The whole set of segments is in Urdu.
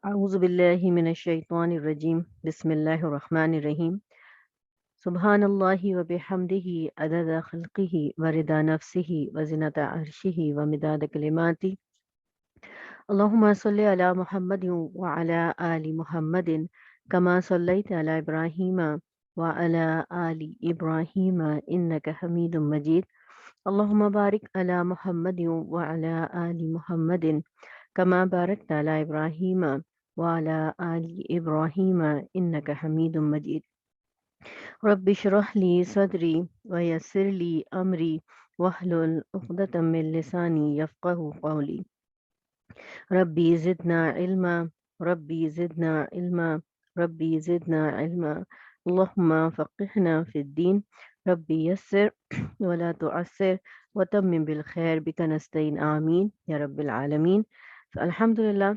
اعوذ باللہ من الشیطان الرجیم بسم اللہ الرحمن الرحیم سبحان اللہ و بحمدہ عدد خلقہ و رضا نفسہ و زنۃ عرشہ و مداد کلماتہ اللہم صلی علی محمد وعلی آل محمد کما صلیت علی ابراہیم وعلی آل ابراہیم انک حمید مجید اللہم بارک علی محمد وعلی آل محمد کما بارکت علی ابراہیم وعلى آل إبراهيم إنك حميد مجيد رب اشرح لي صدري ويسر لي أمري واحلل عقدة من لساني يفقه قولي ربي زدنا علما ربي زدنا علما ربي زدنا علما اللهم فقهنا في الدين ربي يسر ولا تعسر وتمم بالخير بك نستعين آمين يا رب العالمين. الحمد للہ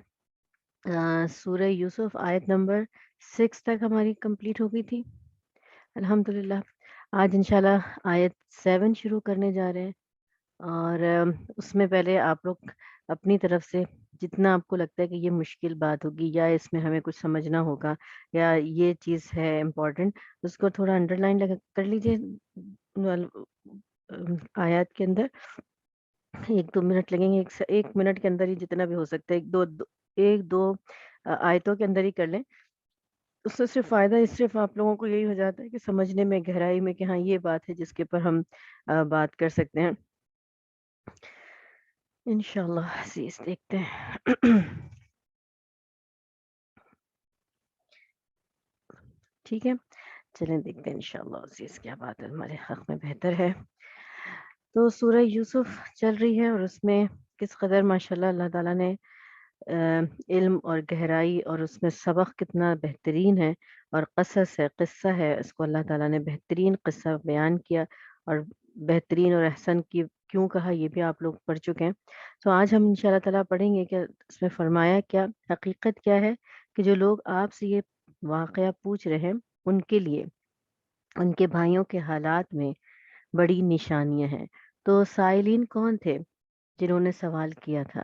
سورہ یوسف آیت نمبر 6 تک ہماری کمپلیٹ ہو گئی تھی الحمدللہ. آج انشاءاللہ آیت 7 شروع کرنے جا رہے ہیں اور اس میں پہلے آپ لوگ اپنی طرف سے جتنا آپ کو لگتا ہے کہ یہ مشکل بات ہوگی یا اس میں ہمیں کچھ سمجھنا ہوگا یا یہ چیز ہے امپورٹنٹ، اس کو تھوڑا انڈر لائن کر لیجیے آیات کے اندر. 1-2 منٹ لگیں گے، ایک منٹ کے اندر ہی جتنا بھی ہو سکتا ہے، ایک دو آیتوں کے اندر ہی کر لیں. اس سے صرف فائدہ صرف آپ لوگوں کو یہی ہو جاتا ہے کہ سمجھنے میں گہرائی میں کہ ہاں یہ بات ہے جس کے اوپر ہم بات کر سکتے ہیں انشاءاللہ. عزیز دیکھتے ہیں ٹھیک ہے، چلیں دیکھتے ہیں انشاءاللہ عزیز کیا بات ہے ہمارے حق میں بہتر ہے. تو سورہ یوسف چل رہی ہے اور اس میں کس قدر ماشاءاللہ اللہ تعالیٰ نے علم اور گہرائی اور اس میں سبق کتنا بہترین ہے اور قصص ہے، قصہ ہے، اس کو اللہ تعالیٰ نے بہترین قصہ بیان کیا اور بہترین اور احسن کی کیوں کہا یہ بھی آپ لوگ پڑھ چکے ہیں. تو آج ہم انشاءاللہ تعالیٰ پڑھیں گے کہ اس میں فرمایا کیا، حقیقت کیا ہے کہ جو لوگ آپ سے یہ واقعہ پوچھ رہے ہیں ان کے لیے ان کے بھائیوں کے حالات میں بڑی نشانیاں ہیں. تو سائلین کون تھے جنہوں نے سوال کیا تھا؟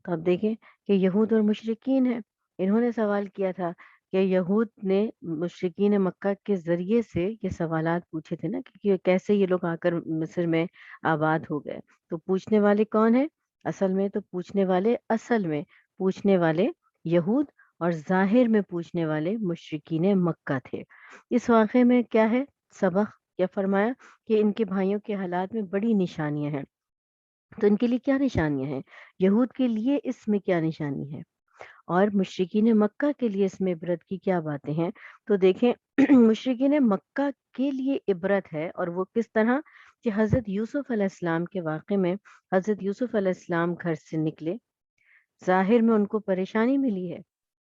تو اب دیکھیں کہ یہود اور مشرکین ہیں. انہوں نے سوال کیا تھا کہ یہود نے مشرکین مکہ کے ذریعے سے یہ سوالات پوچھے تھے نا کہ کیسے یہ لوگ آ کر مصر میں آباد ہو گئے. تو پوچھنے والے کون ہیں اصل میں پوچھنے والے یہود اور ظاہر میں پوچھنے والے مشرکین مکہ تھے. اس واقعے میں کیا ہے سبق؟ کیا فرمایا کہ ان کے بھائیوں کے حالات میں بڑی نشانیاں ہیں. تو ان کے لیے کیا نشانیاں ہیں؟ یہود کے لیے اس میں کیا نشانی ہے اور مشرکین مکہ کے لیے اس میں عبرت کی کیا باتیں ہیں؟ تو دیکھیں مشرکین مکہ کے لیے عبرت ہے اور وہ کس طرح کہ حضرت یوسف علیہ السلام کے واقعے میں حضرت یوسف علیہ السلام گھر سے نکلے، ظاہر میں ان کو پریشانی ملی ہے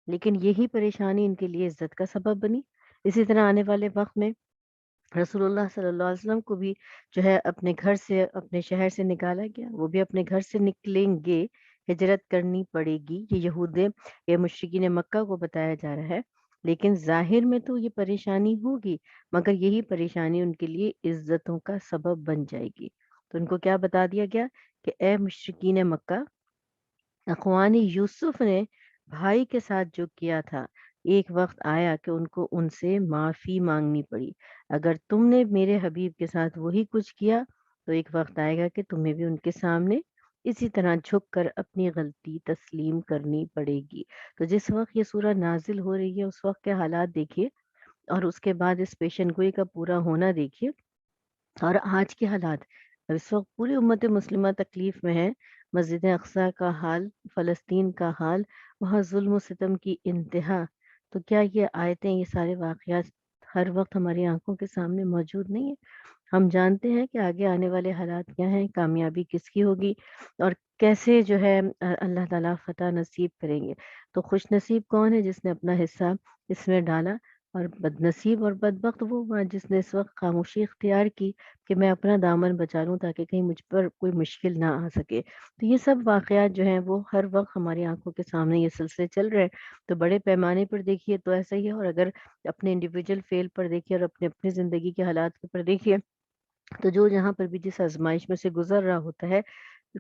لیکن یہی پریشانی ان کے لیے عزت کا سبب بنی. اسی طرح آنے والے وقت میں رسول اللہ صلی اللہ علیہ وسلم کو بھی جو ہے اپنے گھر سے اپنے شہر سے نکالا گیا، وہ بھی اپنے گھر سے نکلیں گے، ہجرت کرنی پڑے گی. یہ یہود یا مشرکین مکہ کو بتایا جا رہا ہے لیکن ظاہر میں تو یہ پریشانی ہوگی مگر یہی پریشانی ان کے لیے عزتوں کا سبب بن جائے گی. تو ان کو کیا بتا دیا گیا کہ اے مشرکین مکہ، اخوان یوسف نے بھائی کے ساتھ جو کیا تھا ایک وقت آیا کہ ان کو ان سے معافی مانگنی پڑی. اگر تم نے میرے حبیب کے ساتھ وہی کچھ کیا تو ایک وقت آئے گا کہ تمہیں بھی ان کے سامنے اسی طرح جھک کر اپنی غلطی تسلیم کرنی پڑے گی. تو جس وقت یہ سورہ نازل ہو رہی ہے اس وقت کے حالات دیکھیے اور اس کے بعد اس پیشن گوئی کا پورا ہونا دیکھیے اور آج کے حالات. اس وقت پوری امت مسلمہ تکلیف میں ہے. مسجد اقصی کا حال، فلسطین کا حال، وہاں ظلم و ستم کی انتہا. تو کیا یہ آیتیں، یہ سارے واقعات ہر وقت ہماری آنکھوں کے سامنے موجود نہیں ہیں؟ ہم جانتے ہیں کہ آگے آنے والے حالات کیا ہیں، کامیابی کس کی ہوگی اور کیسے جو ہے اللہ تعالیٰ فتح نصیب کریں گے. تو خوش نصیب کون ہے جس نے اپنا حصہ اس میں ڈالا، اور بد نصیب اور بدبخت وہ ہوا جس نے اس وقت خاموشی اختیار کی کہ میں اپنا دامن بچا لوں تاکہ کہیں مجھ پر کوئی مشکل نہ آ سکے. تو یہ سب واقعات جو ہیں وہ ہر وقت ہماری آنکھوں کے سامنے یہ سلسلے چل رہے ہیں. تو بڑے پیمانے پر دیکھیے تو ایسا ہی ہے، اور اگر اپنے انڈیویجول فیل پر دیکھیے اور اپنی زندگی کے حالات کے پر دیکھیے تو جو جہاں پر بھی جس آزمائش میں سے گزر رہا ہوتا ہے،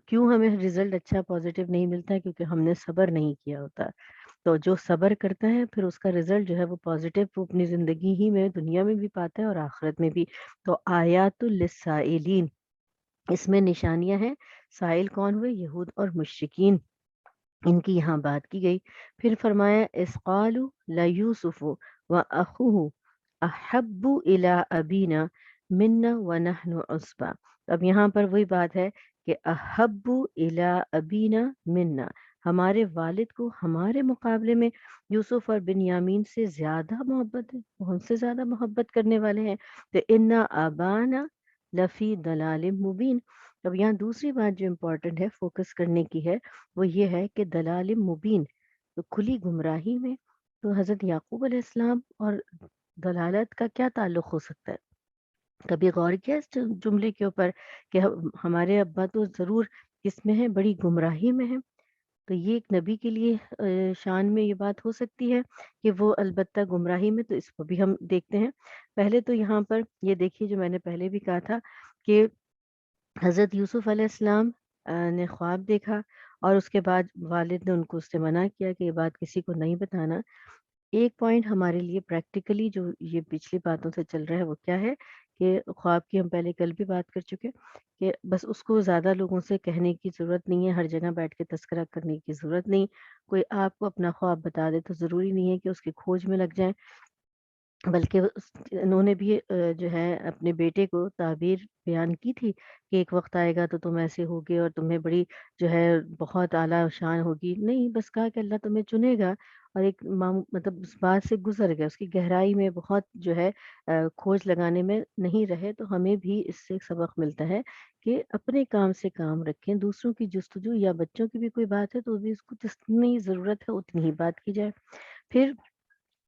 کیوں ہمیں رزلٹ اچھا پازیٹیو نہیں ملتا ہے؟ کیونکہ ہم نے صبر نہیں کیا ہوتا. تو جو صبر کرتا ہے پھر اس کا رزلٹ جو ہے وہ پازیٹیو وہ اپنی زندگی ہی میں دنیا میں بھی پاتا ہے اور آخرت میں بھی۔ تو آیات للسائلین، اس میں نشانیاں ہیں۔ سائل کون ہوئے؟ یہود اور مشرکین، ان کی یہاں بات کی گئی۔ پھر فرمایا اذ قالوا لیوسف واخوہ احب الی ابینا منا ونحن عصبہ۔ اب یہاں پر وہی بات ہے کہ احب الی ابینا منا، ہمارے والد کو ہمارے مقابلے میں یوسف اور بنیامین سے زیادہ محبت ہے، وہ ہم سے زیادہ محبت کرنے والے ہیں۔ تو انا ابانا لفی دلال مبین۔ اب یہاں دوسری بات جو امپورٹنٹ ہے فوکس کرنے کی ہے، وہ یہ ہے کہ دلال مبین، تو کھلی گمراہی میں، تو حضرت یعقوب علیہ السلام اور دلالت کا کیا تعلق ہو سکتا ہے؟ کبھی غور کیا اس جملے کے اوپر کہ ہمارے ابا تو ضرور کس میں ہے؟ بڑی گمراہی میں ہے۔ تو یہ ایک نبی کے لیے شان میں یہ بات ہو سکتی ہے کہ وہ البتہ گمراہی میں، تو اس کو بھی ہم دیکھتے ہیں۔ پہلے تو یہاں پر یہ دیکھیے جو میں نے پہلے بھی کہا تھا کہ حضرت یوسف علیہ السلام نے خواب دیکھا اور اس کے بعد والد نے ان کو اس سے منع کیا کہ یہ بات کسی کو نہیں بتانا۔ ایک پوائنٹ ہمارے لیے پریکٹیکلی جو یہ پچھلی باتوں سے چل رہا ہے وہ کیا ہے کہ خواب کی ہم پہلے کل بھی بات کر چکے کہ بس اس کو زیادہ لوگوں سے کہنے کی ضرورت نہیں ہے، ہر جگہ بیٹھ کے تذکرہ کرنے کی ضرورت نہیں۔ کوئی آپ کو اپنا خواب بتا دے تو ضروری نہیں ہے کہ اس کی کھوج میں لگ جائیں، بلکہ انہوں نے بھی جو ہے اپنے بیٹے کو تعبیر بیان کی تھی کہ ایک وقت آئے گا تو تم ایسے ہوگے اور تمہیں بڑی جو ہے بہت اعلیٰ شان ہوگی، نہیں بس کہا کہ اللہ تمہیں چنے گا، اور ایک مطلب اس بات سے گزر گیا، اس کی گہرائی میں بہت جو ہے کھوج لگانے میں نہیں رہے۔ تو ہمیں بھی اس سے ایک سبق ملتا ہے کہ اپنے کام سے کام رکھیں، دوسروں کی جستجو یا بچوں کی بھی کوئی بات ہے تو بھی اس کو جتنی ضرورت ہے اتنی ہی بات کی جائے۔ پھر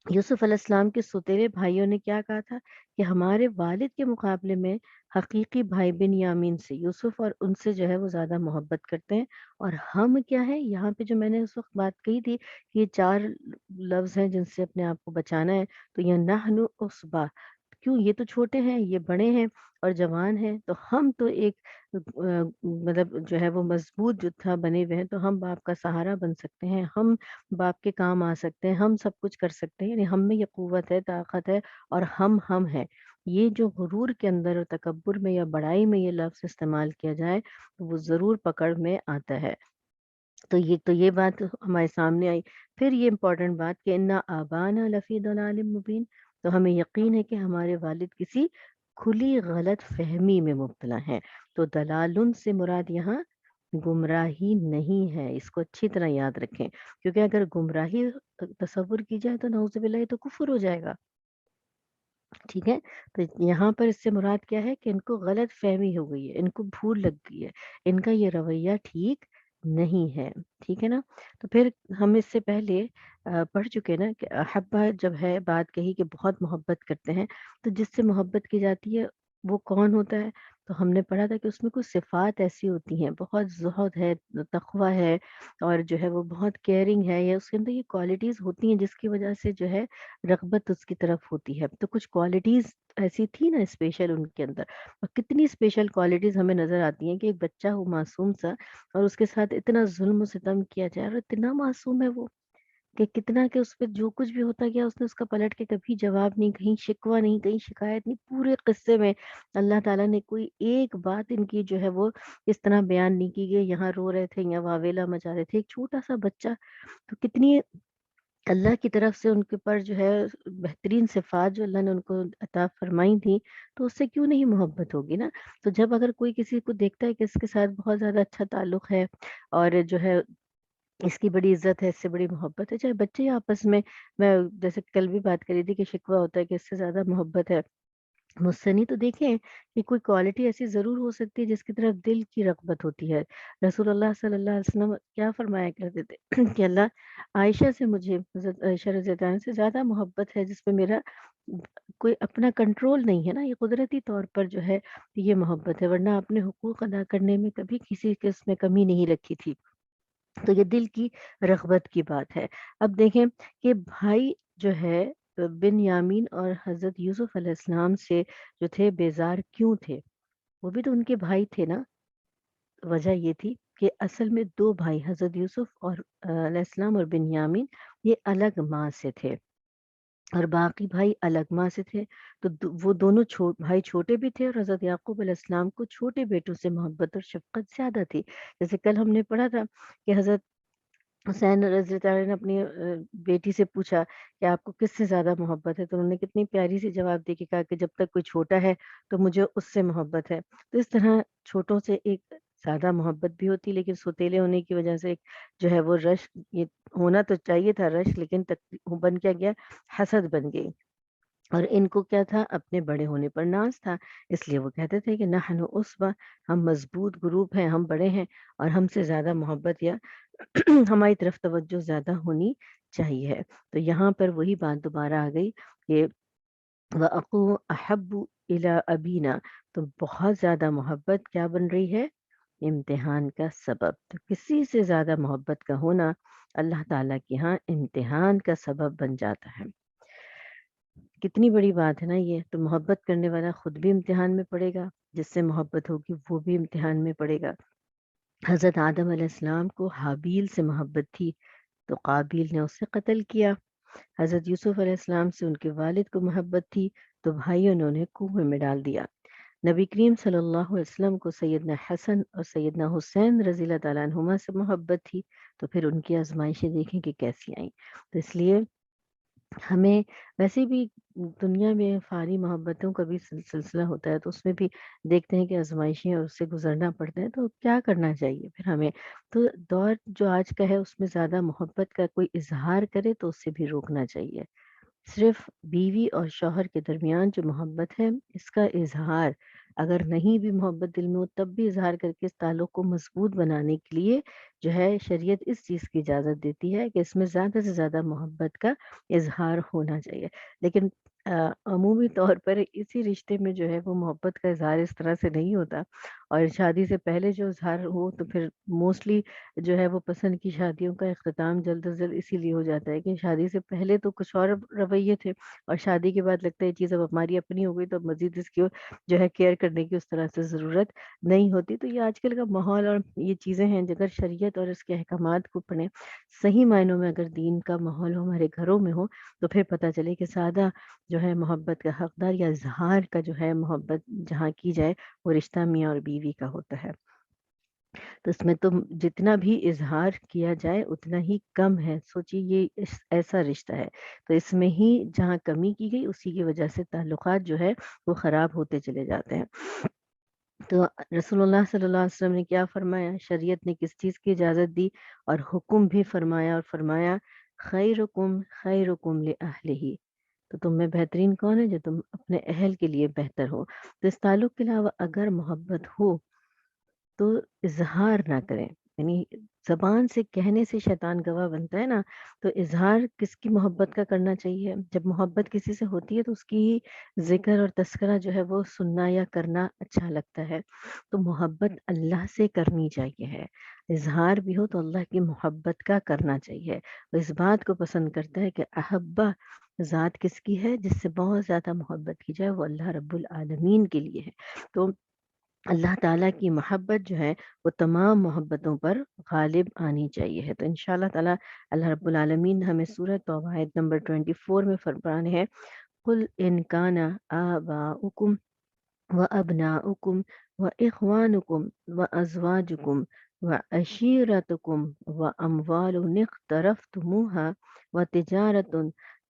یوسف علیہ السلام کے سوتیلے بھائیوں نے کیا کہا تھا کہ ہمارے والد کے مقابلے میں حقیقی بھائی بن یامین سے یوسف اور ان سے جو ہے وہ زیادہ محبت کرتے ہیں، اور ہم کیا ہے یہاں پہ جو میں نے اس وقت بات کہی تھی کہ یہ 4 لفظ ہیں جن سے اپنے آپ کو بچانا ہے، تو یہ نحن عصبہ، کیوں؟ یہ تو چھوٹے ہیں، یہ بڑے ہیں اور جوان ہیں، تو ہم تو ایک مطلب جو ہے وہ مضبوط جو تھا بنے ہوئے ہیں، تو ہم باپ کا سہارا بن سکتے ہیں، ہم باپ کے کام آ سکتے ہیں، ہم سب کچھ کر سکتے ہیں، یعنی ہم میں یہ قوت ہے، طاقت ہے، اور ہم ہیں۔ یہ جو غرور کے اندر اور تکبر میں یا بڑائی میں یہ لفظ استعمال کیا جائے تو وہ ضرور پکڑ میں آتا ہے۔ تو یہ بات ہمارے سامنے آئی۔ پھر یہ امپورٹنٹ بات کہ انا آبانا لفی ضلال مبین، تو ہمیں یقین ہے کہ ہمارے والد کسی کھلی غلط فہمی میں مبتلا ہیں۔ تو دلالن سے مراد یہاں گمراہی نہیں ہے، اس کو اچھی طرح یاد رکھیں، کیونکہ اگر گمراہی تصور کی جائے تو نعوذ باللہ یہ تو کفر ہو جائے گا، ٹھیک ہے؟ تو یہاں پر اس سے مراد کیا ہے کہ ان کو غلط فہمی ہو گئی ہے، ان کو بھول لگ گئی ہے، ان کا یہ رویہ ٹھیک نہیں ہے، ٹھیک ہے نا؟ تو پھر ہم اس سے پہلے پڑھ چکے نا کہ احبا جب ہے بات کہی کہ بہت محبت کرتے ہیں، تو جس سے محبت کی جاتی ہے وہ کون ہوتا ہے؟ تو ہم نے پڑھا تھا کہ اس میں کچھ صفات ایسی ہوتی ہیں، بہت زہد ہے، تقوی ہے، اور جو ہے وہ بہت کیئرنگ ہے، یا اس کے اندر یہ کوالٹیز ہوتی ہیں جس کی وجہ سے جو ہے رغبت اس کی طرف ہوتی ہے۔ تو کچھ کوالٹیز ایسی تھی نا اسپیشل ان کے اندر، اور کتنی اسپیشل کوالٹیز ہمیں نظر آتی ہیں کہ ایک بچہ ہو معصوم سا اور اس کے ساتھ اتنا ظلم و ستم کیا جائے، اور اتنا معصوم ہے وہ کہ کتنا کہ اس پہ جو کچھ بھی ہوتا گیا اس نے اس کا پلٹ کے کبھی جواب نہیں، کہیں شکوہ نہیں، کہیں شکایت نہیں، پورے قصے میں اللہ تعالیٰ نے کوئی ایک بات ان کی جو ہے وہ اس طرح بیان نہیں کی گئی، یہاں رو رہے تھے، یہاں واویلا مچا رہے تھے، ایک چھوٹا سا بچہ، تو کتنی اللہ کی طرف سے ان کے پر جو ہے بہترین صفات جو اللہ نے ان کو عطا فرمائی تھی، تو اس سے کیوں نہیں محبت ہوگی نا؟ تو جب اگر کوئی کسی کو دیکھتا ہے کہ اس کے ساتھ بہت زیادہ اچھا تعلق ہے اور جو ہے اس کی بڑی عزت ہے، اس سے بڑی محبت ہے، چاہے بچے آپس میں جیسے کل بھی بات کری تھی کہ شکوہ ہوتا ہے کہ اس سے زیادہ محبت ہے مجھ سے نہیں، تو دیکھیں کہ کوئی کوالٹی ایسی ضرور ہو سکتی ہے جس کی طرف دل کی رغبت ہوتی ہے۔ رسول اللہ صلی اللہ علیہ وسلم کیا فرمایا کرتے تھے کہ اللہ عائشہ سے، مجھے حضرت عائشہ رضی اللہ عنہ سے زیادہ محبت ہے جس پہ میرا کوئی اپنا کنٹرول نہیں ہے نا، یہ قدرتی طور پر جو ہے یہ محبت ہے، ورنہ اپنے حقوق ادا کرنے میں کبھی کسی قسم میں کمی نہیں رکھی تھی۔ تو یہ دل کی رغبت کی بات ہے۔ اب دیکھیں کہ بھائی جو ہے بن یامین اور حضرت یوسف علیہ السلام سے جو تھے بیزار کیوں تھے؟ وہ بھی تو ان کے بھائی تھے نا۔ وجہ یہ تھی کہ اصل میں 2 بھائی حضرت یوسف اور علیہ السلام اور بن یامین، یہ الگ ماں سے تھے اور باقی بھائی الگ ماں سے تھے، تو وہ دونوں بھائی چھوٹے بھی تھے اور حضرت یعقوب علیہ السلام کو چھوٹے بیٹوں سے محبت اور شفقت زیادہ تھی۔ جیسے کل ہم نے پڑھا تھا کہ حضرت حسین رضی اللہ عنہ نے اپنی بیٹی سے پوچھا کہ آپ کو کس سے زیادہ محبت ہے، تو انہوں نے کتنی پیاری سی جواب دے کے کہا کہ جب تک کوئی چھوٹا ہے تو مجھے اس سے محبت ہے۔ تو اس طرح چھوٹوں سے ایک زیادہ محبت بھی ہوتی، لیکن سوتیلے ہونے کی وجہ سے ایک جو ہے وہ رش، یہ ہونا تو چاہیے تھا رش، لیکن بن کیا گیا، حسد بن گئی۔ اور ان کو کیا تھا، اپنے بڑے ہونے پر ناز تھا، اس لیے وہ کہتے تھے کہ نحن عصبہ، ہم مضبوط گروپ ہیں، ہم بڑے ہیں اور ہم سے زیادہ محبت یا ہماری طرف توجہ زیادہ ہونی چاہیے۔ تو یہاں پر وہی بات دوبارہ آ گئی کہ وَأَقُوا أَحَبُّ إِلَىٰ أَبِينَا، تو بہت زیادہ محبت کیا بن رہی ہے، امتحان کا سبب۔ تو کسی سے زیادہ محبت کا ہونا اللہ تعالیٰ کے ہاں امتحان کا سبب بن جاتا ہے۔ کتنی بڑی بات ہے نا یہ، تو محبت کرنے والا خود بھی امتحان میں پڑے گا، جس سے محبت ہوگی وہ بھی امتحان میں پڑے گا۔ حضرت آدم علیہ السلام کو حابیل سے محبت تھی تو قابیل نے اسے قتل کیا۔ حضرت یوسف علیہ السلام سے ان کے والد کو محبت تھی تو بھائیوں نے انہیں کنویں میں ڈال دیا۔ نبی کریم صلی اللہ علیہ وسلم کو سیدنا حسن اور سیدنا حسین رضی اللہ تعالیٰ عنہما سے محبت تھی تو پھر ان کی آزمائشیں دیکھیں کہ کیسی آئیں۔ تو اس لیے ہمیں ویسے بھی دنیا میں فانی محبتوں کا بھی سلسلہ ہوتا ہے، تو اس میں بھی دیکھتے ہیں کہ آزمائشیں اور اس سے گزرنا پڑتا ہے، تو کیا کرنا چاہیے پھر ہمیں؟ تو دور جو آج کا ہے اس میں زیادہ محبت کا کوئی اظہار کرے تو اس سے بھی روکنا چاہیے۔ صرف بیوی اور شوہر کے درمیان جو محبت ہے اس کا اظہار، اگر نہیں بھی محبت دل میں ہو تب بھی اظہار کر کے اس تعلق کو مضبوط بنانے کے لیے جو ہے شریعت اس چیز کی اجازت دیتی ہے کہ اس میں زیادہ سے زیادہ محبت کا اظہار ہونا چاہیے۔ لیکن عمومی طور پر اسی رشتے میں جو ہے وہ محبت کا اظہار اس طرح سے نہیں ہوتا، اور شادی سے پہلے جو اظہار ہو تو پھر موسٹلی جو ہے وہ پسند کی شادیوں کا اختتام جلد از جلد اسی لیے ہو جاتا ہے کہ شادی سے پہلے تو کچھ اور رویے تھے اور شادی کے بعد لگتا ہے یہ چیز اب ہماری اپنی ہو گئی تو اب مزید اس کی جو ہے کیئر کرنے کی اس طرح سے ضرورت نہیں ہوتی۔ تو یہ آج کل کا ماحول اور یہ چیزیں ہیں، اگر شریعت اور اس کے احکامات کو پڑھیں صحیح معنوں میں، اگر دین کا ماحول ہمارے گھروں میں ہو تو پھر پتہ چلے کہ سادہ جو ہے محبت کا حقدار یا اظہار کا جو ہے محبت جہاں کی جائے وہ رشتہ میاں اور بیوی کا ہوتا ہے۔ تو اس میں تو جتنا بھی اظہار کیا جائے اتنا ہی کم ہے، سوچیے یہ ایسا رشتہ ہے، تو اس میں ہی جہاں کمی کی گئی اسی کی وجہ سے تعلقات جو ہے وہ خراب ہوتے چلے جاتے ہیں۔ تو رسول اللہ صلی اللہ علیہ وسلم نے کیا فرمایا، شریعت نے کس چیز کی اجازت دی اور حکم بھی فرمایا، اور فرمایا خیرکم خیرکم لأہلہ، تو تم میں بہترین کون ہے جو تم اپنے اہل کے لیے بہتر ہو۔ تو اس تعلق کے علاوہ اگر محبت ہو تو اظہار نہ کریں، یعنی زبان سے کہنے سے شیطان گواہ بنتا ہے نا، تو اظہار کس کی محبت کا کرنا چاہیے؟ جب محبت کسی سے ہوتی ہے تو اس کی ذکر اور تذکرہ جو ہے وہ سننا یا کرنا اچھا لگتا ہے، تو محبت اللہ سے کرنی چاہیے ہے، اظہار بھی ہو تو اللہ کی محبت کا کرنا چاہیے۔ وہ اس بات کو پسند کرتا ہے کہ احبہ ذات کس کی ہے، جس سے بہت زیادہ محبت کی جائے، وہ اللہ رب العالمین کے لیے ہے۔ تو اللہ تعالیٰ کی محبت جو ہے وہ تمام محبتوں پر غالب آنی چاہیے ہے۔ تو انشاءاللہ تعالیٰ اللہ رب العالمین ہمیں سورہ توبہ آیت نمبر 24 میں فرمان ہے، قل ان کان آباؤکم وأبناؤکم وإخوانکم وأزواجکم وعشیرتکم وأموال اقترفتموها وتجارة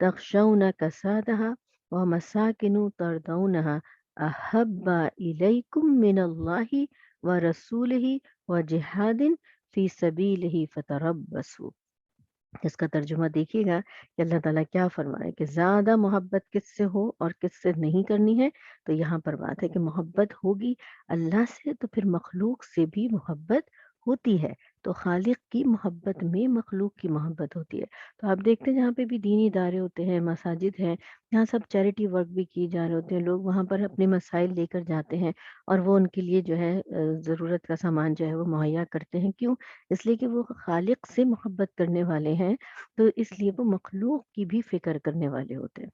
تخشون کسادها ومساکن ترضونها احب الیکم من اللہ ورسولہ وجہاد فی سبیلہ فتربصوا۔ اس کا ترجمہ دیکھیے گا کہ اللہ تعالیٰ کیا فرمائے کہ زیادہ محبت کس سے ہو اور کس سے نہیں کرنی ہے۔ تو یہاں پر بات ہے کہ محبت ہوگی اللہ سے تو پھر مخلوق سے بھی محبت ہوتی ہے، تو خالق کی محبت میں مخلوق کی محبت ہوتی ہے۔ تو آپ دیکھتے ہیں جہاں پہ بھی دینی ادارے ہوتے ہیں، مساجد ہیں، یہاں سب چیریٹی ورک بھی کیے جا رہے ہوتے ہیں، لوگ وہاں پر اپنے مسائل لے کر جاتے ہیں اور وہ ان کے لیے جو ہے ضرورت کا سامان جو ہے وہ مہیا کرتے ہیں۔ کیوں؟ اس لیے کہ وہ خالق سے محبت کرنے والے ہیں، تو اس لیے وہ مخلوق کی بھی فکر کرنے والے ہوتے ہیں۔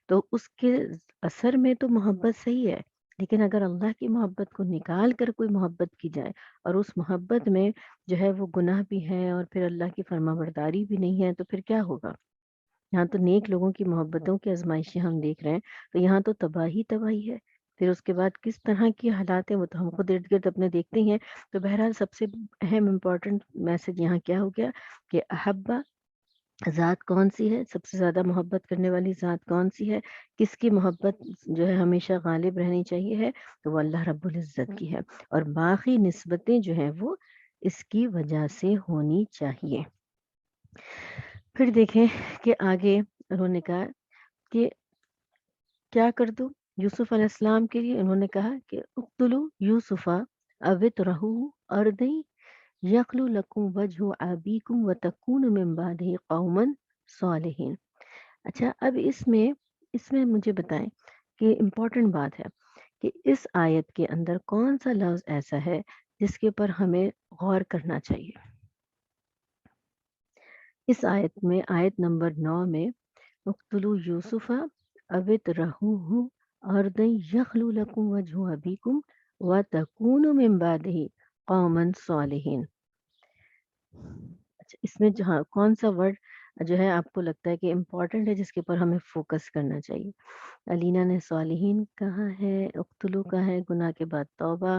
تو اس کے اثر میں تو محبت صحیح ہے، لیکن اگر اللہ کی محبت کو نکال کر کوئی محبت کی جائے اور اس محبت میں جو ہے وہ گناہ بھی ہے اور پھر اللہ کی فرما برداری بھی نہیں ہے تو پھر کیا ہوگا؟ یہاں تو نیک لوگوں کی محبتوں کی آزمائشیں ہم دیکھ رہے ہیں، تو یہاں تو تباہی تباہی ہے۔ پھر اس کے بعد کس طرح کی حالات ہیں وہ تو ہم خود ارد گرد اپنے دیکھتے ہی ہیں۔ تو بہرحال سب سے اہم امپورٹنٹ میسج یہاں کیا ہو گیا کہ احبا ذات کون سی ہے، سب سے زیادہ محبت کرنے والی ذات کون سی ہے، کس کی محبت جو ہے ہمیشہ غالب رہنی چاہیے ہے، تو وہ اللہ رب العزت کی ہے، اور باقی نسبتیں جو ہیں وہ اس کی وجہ سے ہونی چاہیے۔ پھر دیکھیں کہ آگے انہوں نے کہا کہ کیا کر دوں یوسف علیہ السلام کے لیے، انہوں نے کہا کہ اقتلوا یوسفا اوطرحوا ارضی یخلو لکم وجہ ابیکم وتکون من بعدہ قوما صالحین۔ اچھا، اب اس میں مجھے بتائیں کہ امپورٹنٹ بات ہے کہ اس آیت کے اندر کون سا لفظ ایسا ہے جس کے اوپر ہمیں غور کرنا چاہیے۔ اس آیت میں، آیت نمبر 9 میں، اقتلوا یوسف اوطرحوہ ارضا یخلو لکم وجہ ابیکم وتکونوا من بعدہ قوما صالحین۔ اچھا، اس میں جہاں کون سا ورڈ جو ہے آپ کو لگتا ہے کہ امپورٹنٹ ہے جس کے اوپر ہمیں فوکس کرنا چاہیے؟ علینا نے صالحین کہا ہے، اقتلو کا ہے، گناہ کے بعد توبہ۔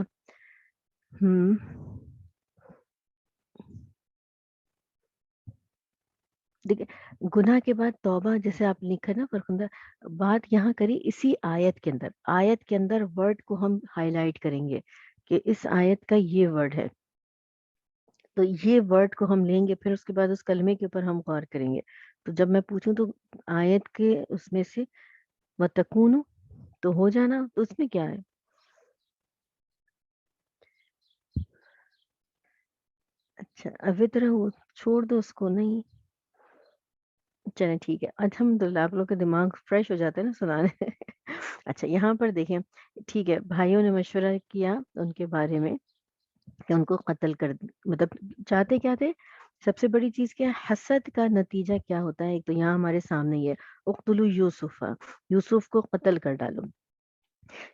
ہم دیکھیں، گناہ کے بعد توبہ جیسے آپ لکھا نا فرخندہ، بات یہاں کری اسی آیت کے اندر ورڈ کو ہم ہائی لائٹ کریں گے کہ اس آیت کا یہ ورڈ ہے، تو یہ ورڈ کو ہم لیں گے، پھر اس کے بعد اس کلمے کے اوپر ہم غور کریں گے۔ تو جب میں پوچھوں تو آیت کے اس میں سے وَتَكُونُ تو ہو جانا، تو اس میں کیا ہے؟ اچھا، اوتر چھوڑ دو اس کو، نہیں چلیں ٹھیک ہے، الحمدللہ آپ لوگ کے دماغ فریش ہو جاتے ہیں نا سنانے میں۔ اچھا، یہاں پر دیکھیں، ٹھیک ہے، بھائیوں نے مشورہ کیا ان کے بارے میں کہ ان کو قتل کر مطلب چاہتے کیا تھے؟ سب سے بڑی چیز کیا ہے؟ حسد کا نتیجہ کیا ہوتا ہے؟ ایک تو یہاں ہمارے سامنے یہ ہے، اقتلوا یوسف، یوسف کو قتل کر ڈالو۔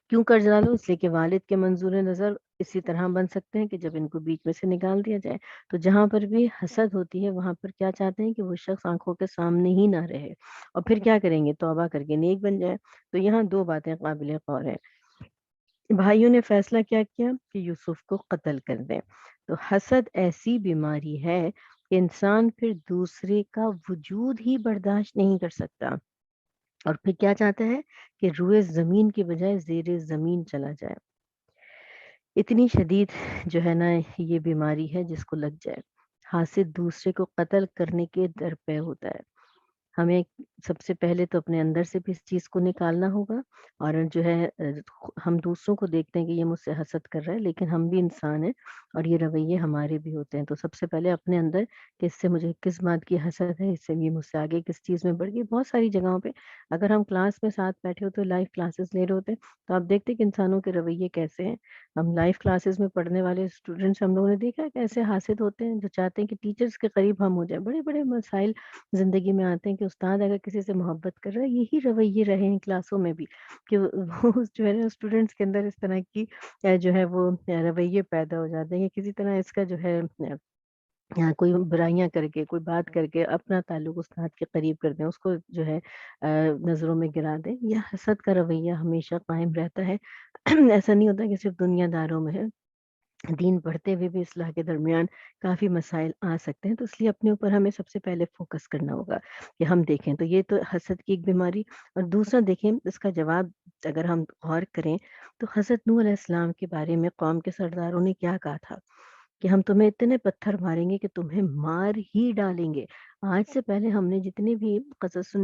کیوں قرض ڈالو؟ اس لیے کہ والد کے منظور نظر اسی طرح بن سکتے ہیں کہ جب ان کو بیچ میں سے نکال دیا جائے، تو جہاں پر بھی حسد ہوتی ہے وہاں پر کیا چاہتے ہیں کہ وہ شخص آنکھوں کے سامنے ہی نہ رہے، اور پھر کیا کریں گے؟ توبہ کر کے نیک بن جائے۔ تو یہاں دو باتیں قابل غور ہیں۔ بھائیوں نے فیصلہ کیا کیا کہ یوسف کو قتل کر دیں۔ تو حسد ایسی بیماری ہے کہ انسان پھر دوسرے کا وجود ہی برداشت نہیں کر سکتا، اور پھر کیا چاہتا ہے کہ روئے زمین کی بجائے زیر زمین چلا جائے۔ اتنی شدید جو ہے نا یہ بیماری ہے، جس کو لگ جائے حاسد دوسرے کو قتل کرنے کے در پہ ہوتا ہے۔ ہمیں سب سے پہلے تو اپنے اندر سے بھی اس چیز کو نکالنا ہوگا، اور جو ہے ہم دوسروں کو دیکھتے ہیں کہ یہ مجھ سے حسد کر رہا ہے، لیکن ہم بھی انسان ہیں اور یہ رویے ہمارے بھی ہوتے ہیں۔ تو سب سے پہلے اپنے اندر کہ اس سے مجھے کس بات کی حسد ہے، اس سے یہ مجھ سے آگے کس چیز میں بڑھ گئی۔ بہت ساری جگہوں پہ اگر ہم کلاس میں ساتھ بیٹھے ہوتے، لائیو کلاسز لے رہے ہوتے ہیں، تو آپ دیکھتے کہ انسانوں کے رویے کیسے ہیں۔ ہم لائیو کلاسز میں پڑھنے والے اسٹوڈنٹس ہم لوگوں نے دیکھا ہے کیسے حاسد ہوتے ہیں، جو چاہتے ہیں کہ ٹیچرز کے قریب ہم ہو جائیں۔ بڑے بڑے مسائل زندگی میں آتے ہیں کہ استاد اگر کسی سے محبت کر رہا ہے، یہی رویے رہے ہیں کلاسوں میں بھی کہ وہ جو ہے نا اسٹوڈنٹس کے اندر اس طرح کی جو ہے وہ رویے پیدا ہو جاتے ہیں کہ کسی طرح اس کا جو ہے کوئی برائیاں کر کے، کوئی بات کر کے اپنا تعلق استاد کے قریب کر دیں، اس کو جو ہے نظروں میں گرا دیں۔ یہ حسد کا رویہ ہمیشہ قائم رہتا ہے۔ ایسا نہیں ہوتا کہ صرف دنیا داروں میں ہے، دین پڑھتے ہوئے بھی اصلاح کے درمیان کافی مسائل آ سکتے ہیں۔ تو اس لیے اپنے اوپر ہمیں سب سے پہلے فوکس کرنا ہوگا کہ ہم دیکھیں تو یہ تو حسد کی ایک بیماری، اور دوسرا دیکھیں اس کا جواب اگر ہم غور کریں تو حضرت نوح علیہ السلام کے بارے میں قوم کے سرداروں نے کیا کہا تھا کہ ہم تمہیں اتنے پتھر ماریں گے کہ تمہیں مار ہی ڈالیں گے۔ آج سے پہلے ہم نے جتنے بھی قصص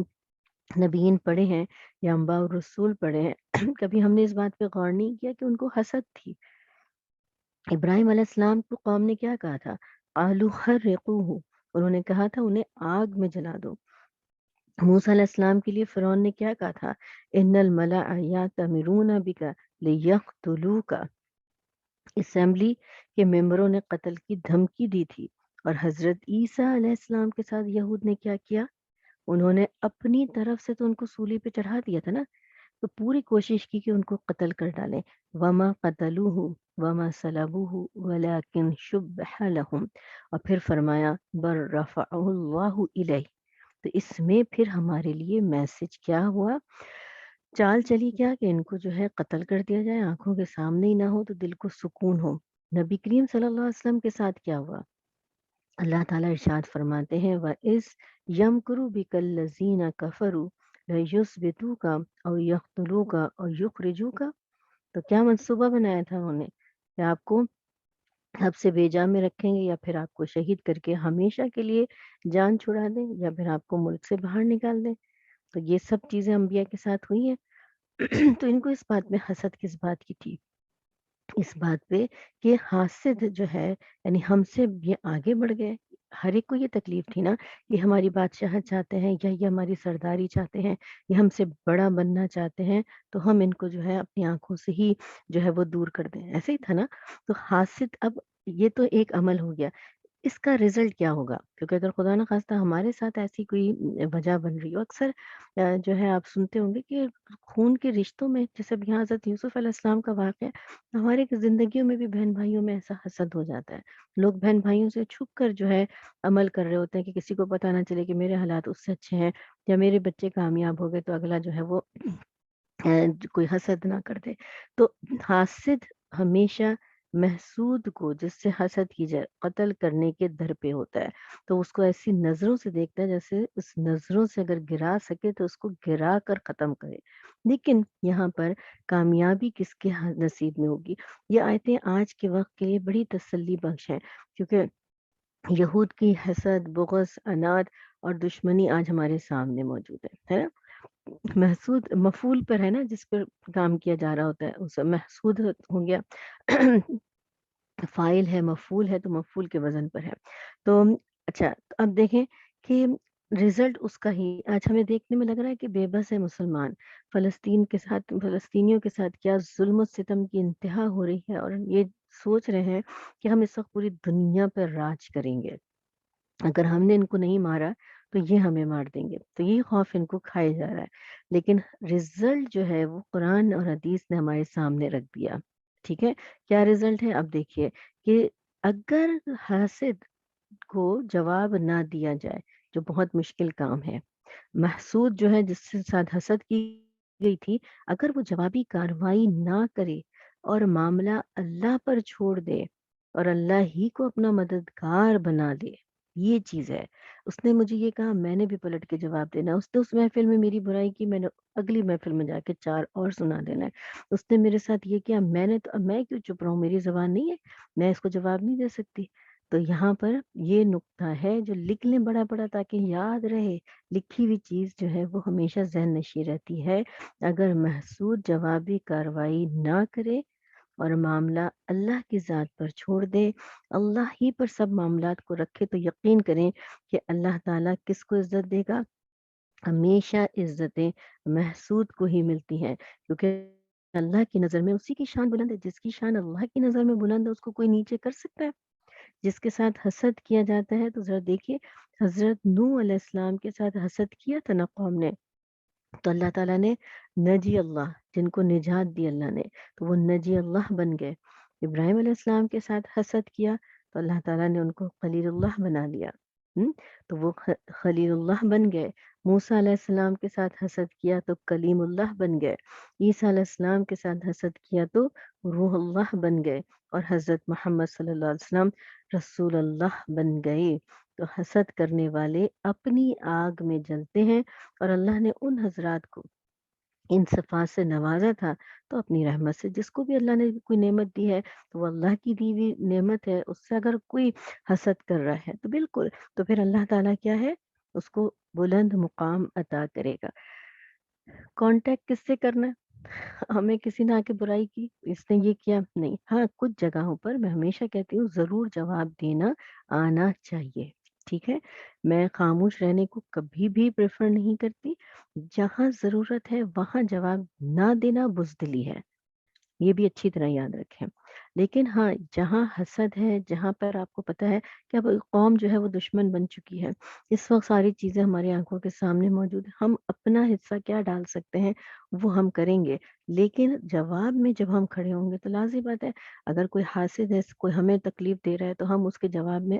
نبیین پڑھے ہیں یا انباء اور رسول پڑھے ہیں، کبھی ہم نے اس بات پہ غور نہیں کیا کہ ان کو حسد تھی۔ ابراہیم علیہ السلام کو قوم نے کیا کہا تھا؟ آلو حرقوہ، انہوں نے کہا تھا انہیں آگ میں جلا دو۔ موسیٰ علیہ السلام کے لیے فرعون نے کیا کہا تھا؟ ان الملأ یأتمرون بک لیقتلوک، اسمبلی کے ممبروں نے قتل کی دھمکی دی تھی۔ اور حضرت عیسیٰ علیہ السلام کے ساتھ یہود نے کیا کیا؟ انہوں نے اپنی طرف سے تو ان کو سولی پہ چڑھا دیا تھا نا، تو پوری کوشش کی کہ ان کو قتل کر ڈالیں۔ وما قتلوہ وما صلبوہ ولکن شبہ لہم، اور پھر فرمایا بل رفعہ اللہ الیہ، تو اس میں پھر ہمارے لیے میسج کیا ہوا؟ چال چلی کیا کہ ان کو جو ہے قتل کر دیا جائے، آنکھوں کے سامنے ہی نہ ہو تو دل کو سکون ہو۔ نبی کریم صلی اللہ علیہ وسلم کے ساتھ کیا ہوا؟ اللہ تعالیٰ ارشاد فرماتے ہیں وَإِذْ يَمْكُرُ بِكَ الَّذِينَ كَفَرُوا لَيُثْبِتُوكَ أَوْ يَقْتُلُوكَ أَوْ يُخْرِجُوكَ۔ تو کیا منصوبہ بنایا تھا انہوں نے کہ آپ کو حبس بیجا میں رکھیں گے یا پھر آپ کو شہید کر کے ہمیشہ کے لیے جان چھڑا دیں یا پھر آپ کو ملک سے باہر نکال دیں۔ تو یہ سب چیزیں انبیاء کے ساتھ ہوئی ہیں۔ تو ان کو اس بات میں حسد کس بات کی تھی؟ اس بات پہ کہ حاسد جو ہے یعنی ہم سے یہ آگے بڑھ گئے۔ ہر ایک کو یہ تکلیف تھی نا کہ ہماری بادشاہت چاہتے ہیں یا یہ ہماری سرداری چاہتے ہیں یا ہم سے بڑا بننا چاہتے ہیں، تو ہم ان کو جو ہے اپنی آنکھوں سے ہی جو ہے وہ دور کر دیں، ایسے ہی تھا نا۔ تو حاسد اب یہ تو ایک عمل ہو گیا، اس کا رزلٹ کیا ہوگا؟ کیونکہ اگر خدا نہ خواستہ ہمارے ساتھ ایسی کوئی وجہ بن رہی ہو، اکثر جو ہے آپ سنتے ہوں گے کہ خون کے رشتوں میں، جیسے اب یہاں حضرت یوسف علیہ السلام کا واقعہ ہے، ہمارے زندگیوں میں بھی بہن بھائیوں میں ایسا حسد ہو جاتا ہے۔ لوگ بہن بھائیوں سے چھپ کر جو ہے عمل کر رہے ہوتے ہیں کہ کسی کو پتہ نہ چلے کہ میرے حالات اس سے اچھے ہیں یا میرے بچے کامیاب ہو گئے تو اگلا جو ہے وہ کوئی حسد نہ کر دے۔ تو حاسد ہمیشہ محسود کو، جس سے حسد کی جائے، قتل کرنے کے در پہ ہوتا ہے، تو اس کو ایسی نظروں سے دیکھتا ہے جیسے اس نظروں سے اگر گرا سکے تو اس کو گرا کر ختم کرے۔ لیکن یہاں پر کامیابی کس کے نصیب میں ہوگی؟ یہ آیتیں آج کے وقت کے لیے بڑی تسلی بخش ہیں، کیونکہ یہود کی حسد، بغض، عناد اور دشمنی آج ہمارے سامنے موجود ہے نا؟ محسود مفعول پر ہے نا، جس پر کام کیا جا رہا ہوتا ہے اس محسود ہو گیا۔ فاعل ہے، مفعول ہے، تو مفعول کے وزن پر ہے۔ تو اچھا، تو اب دیکھیں کہ رزلٹ اس کا ہی آج ہمیں دیکھنے میں لگ رہا ہے کہ بے بس ہے مسلمان، فلسطین کے ساتھ، فلسطینیوں کے ساتھ کیا ظلم و ستم کی انتہا ہو رہی ہے، اور یہ سوچ رہے ہیں کہ ہم اس وقت پوری دنیا پر راج کریں گے، اگر ہم نے ان کو نہیں مارا تو یہ ہمیں مار دیں گے، تو یہ خوف ان کو کھائے جا رہا ہے۔ لیکن رزلٹ جو ہے وہ قرآن اور حدیث نے ہمارے سامنے رکھ دیا۔ ٹھیک ہے، کیا رزلٹ ہے؟ اب دیکھیے کہ اگر حاسد کو جواب نہ دیا جائے، جو بہت مشکل کام ہے، محسود جو ہے جس سے ساتھ حسد کی گئی تھی، اگر وہ جوابی کارروائی نہ کرے اور معاملہ اللہ پر چھوڑ دے اور اللہ ہی کو اپنا مددگار بنا لے، یہ چیز ہے۔ اس نے مجھے یہ کہا، میں نے بھی پلٹ کے جواب دینا ہے۔ اس نے اس محفل میں میری برائی کی، میں نے اگلی محفل میں جا کے 4 اور سنا دینا ہے۔ اس نے میرے ساتھ یہ کیا، میں نے تو، اب میں کیوں چپ رہا ہوں؟ میری زبان نہیں ہے، میں اس کو جواب نہیں دے سکتی۔ تو یہاں پر یہ نقطہ ہے جو لکھ لیں بڑا بڑا تاکہ یاد رہے، لکھی ہوئی چیز جو ہے وہ ہمیشہ ذہن نشیں رہتی ہے۔ اگر محسود جوابی کارروائی نہ کرے اور معاملہ اللہ کی ذات پر چھوڑ دے، اللہ ہی پر سب معاملات کو رکھے، تو یقین کریں کہ اللہ تعالیٰ کس کو عزت دے گا؟ ہمیشہ عزتیں محسود کو ہی ملتی ہیں، کیونکہ اللہ کی نظر میں اسی کی شان بلند ہے۔ جس کی شان اللہ کی نظر میں بلند ہے اس کو کوئی نیچے کر سکتا ہے؟ جس کے ساتھ حسد کیا جاتا ہے، تو ذرا دیکھیے حضرت نوح علیہ السلام کے ساتھ حسد کیا تھا نا قوم نے، تو اللہ تعالیٰ نے نجی اللہ، جن کو نجات دی اللہ نے، تو وہ نجی اللہ بن گئے۔ ابراہیم علیہ السلام کے ساتھ حسد کیا تو اللہ تعالیٰ نے ان کو خلیل اللہ بنا دیا، تو وہ خلیل اللہ بن گئے۔ موسیٰ علیہ السلام کے ساتھ حسد کیا تو کلیم اللہ بن گئے۔ عیسیٰ علیہ السلام کے ساتھ حسد کیا تو روح اللہ بن گئے، اور حضرت محمد صلی اللہ علیہ وسلم رسول اللہ بن گئے۔ تو حسد کرنے والے اپنی آگ میں جلتے ہیں، اور اللہ نے ان حضرات کو ان صفات سے نوازا تھا، تو اپنی رحمت سے جس کو بھی اللہ نے کوئی نعمت دی ہے تو وہ اللہ کی دی ہوئی نعمت ہے، اس سے اگر کوئی حسد کر رہا ہے تو بالکل، تو پھر اللہ تعالیٰ کیا ہے، اس کو بلند مقام عطا کرے گا۔ کانٹیکٹ کس سے کرنا ہے؟ ہمیں کسی نے آ کے برائی کی، اس نے یہ کیا، نہیں۔ ہاں، کچھ جگہوں پر میں ہمیشہ کہتی ہوں ضرور جواب دینا آنا چاہیے، ٹھیک ہے۔ میں خاموش رہنے کو کبھی بھی پریفر نہیں کرتی۔ جہاں ضرورت ہے وہاں جواب نہ دینا بزدلی ہے، یہ بھی اچھی طرح یاد رکھیں۔ لیکن ہاں، جہاں حسد ہے، جہاں پر آپ کو پتہ ہے کہ اب قوم جو ہے وہ دشمن بن چکی ہے، اس وقت ساری چیزیں ہماری آنکھوں کے سامنے موجود ہیں، ہم اپنا حصہ کیا ڈال سکتے ہیں وہ ہم کریں گے، لیکن جواب میں جب ہم کھڑے ہوں گے تو لازم بات ہے، اگر کوئی حاسد ہے، کوئی ہمیں تکلیف دے رہا ہے، تو ہم اس کے جواب میں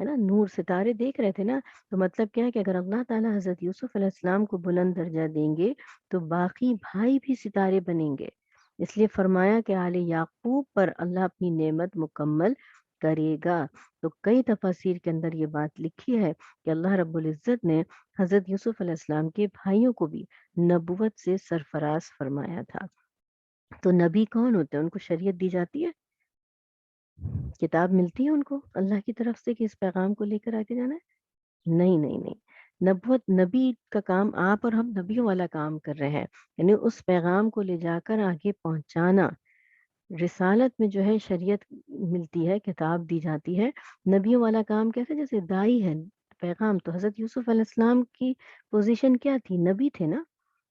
ہے نا؟ نور ستارے دیکھ رہے تھے نا، تو مطلب کیا ہے کہ اگر اللہ تعالیٰ حضرت یوسف علیہ السلام کو بلند درجہ دیں گے تو باقی بھائی بھی ستارے بنیں گے۔ اس لیے فرمایا کہ آل یعقوب پر اللہ اپنی نعمت مکمل کرے گا۔ تو کئی تفاسیر کے اندر یہ بات لکھی ہے کہ اللہ رب العزت نے حضرت یوسف علیہ السلام کے بھائیوں کو بھی نبوت سے سرفراز فرمایا تھا۔ تو نبی کون ہوتے ہیں؟ ان کو شریعت دی جاتی ہے، کتاب ملتی ہے ان کو اللہ کی طرف سے کہ اس پیغام کو لے کر آگے جانا ہے؟ نہیں نہیں نہیں، نبوت نبی کا کام، آپ اور ہم نبیوں والا کام کر رہے ہیں، یعنی اس پیغام کو لے جا کر آگے پہنچانا۔ رسالت میں جو ہے شریعت ملتی ہے، کتاب دی جاتی ہے۔ نبیوں والا کام کیسے؟ جیسے دائی ہے، پیغام تو حضرت یوسف علیہ السلام کی پوزیشن کیا تھی؟ نبی تھے نا،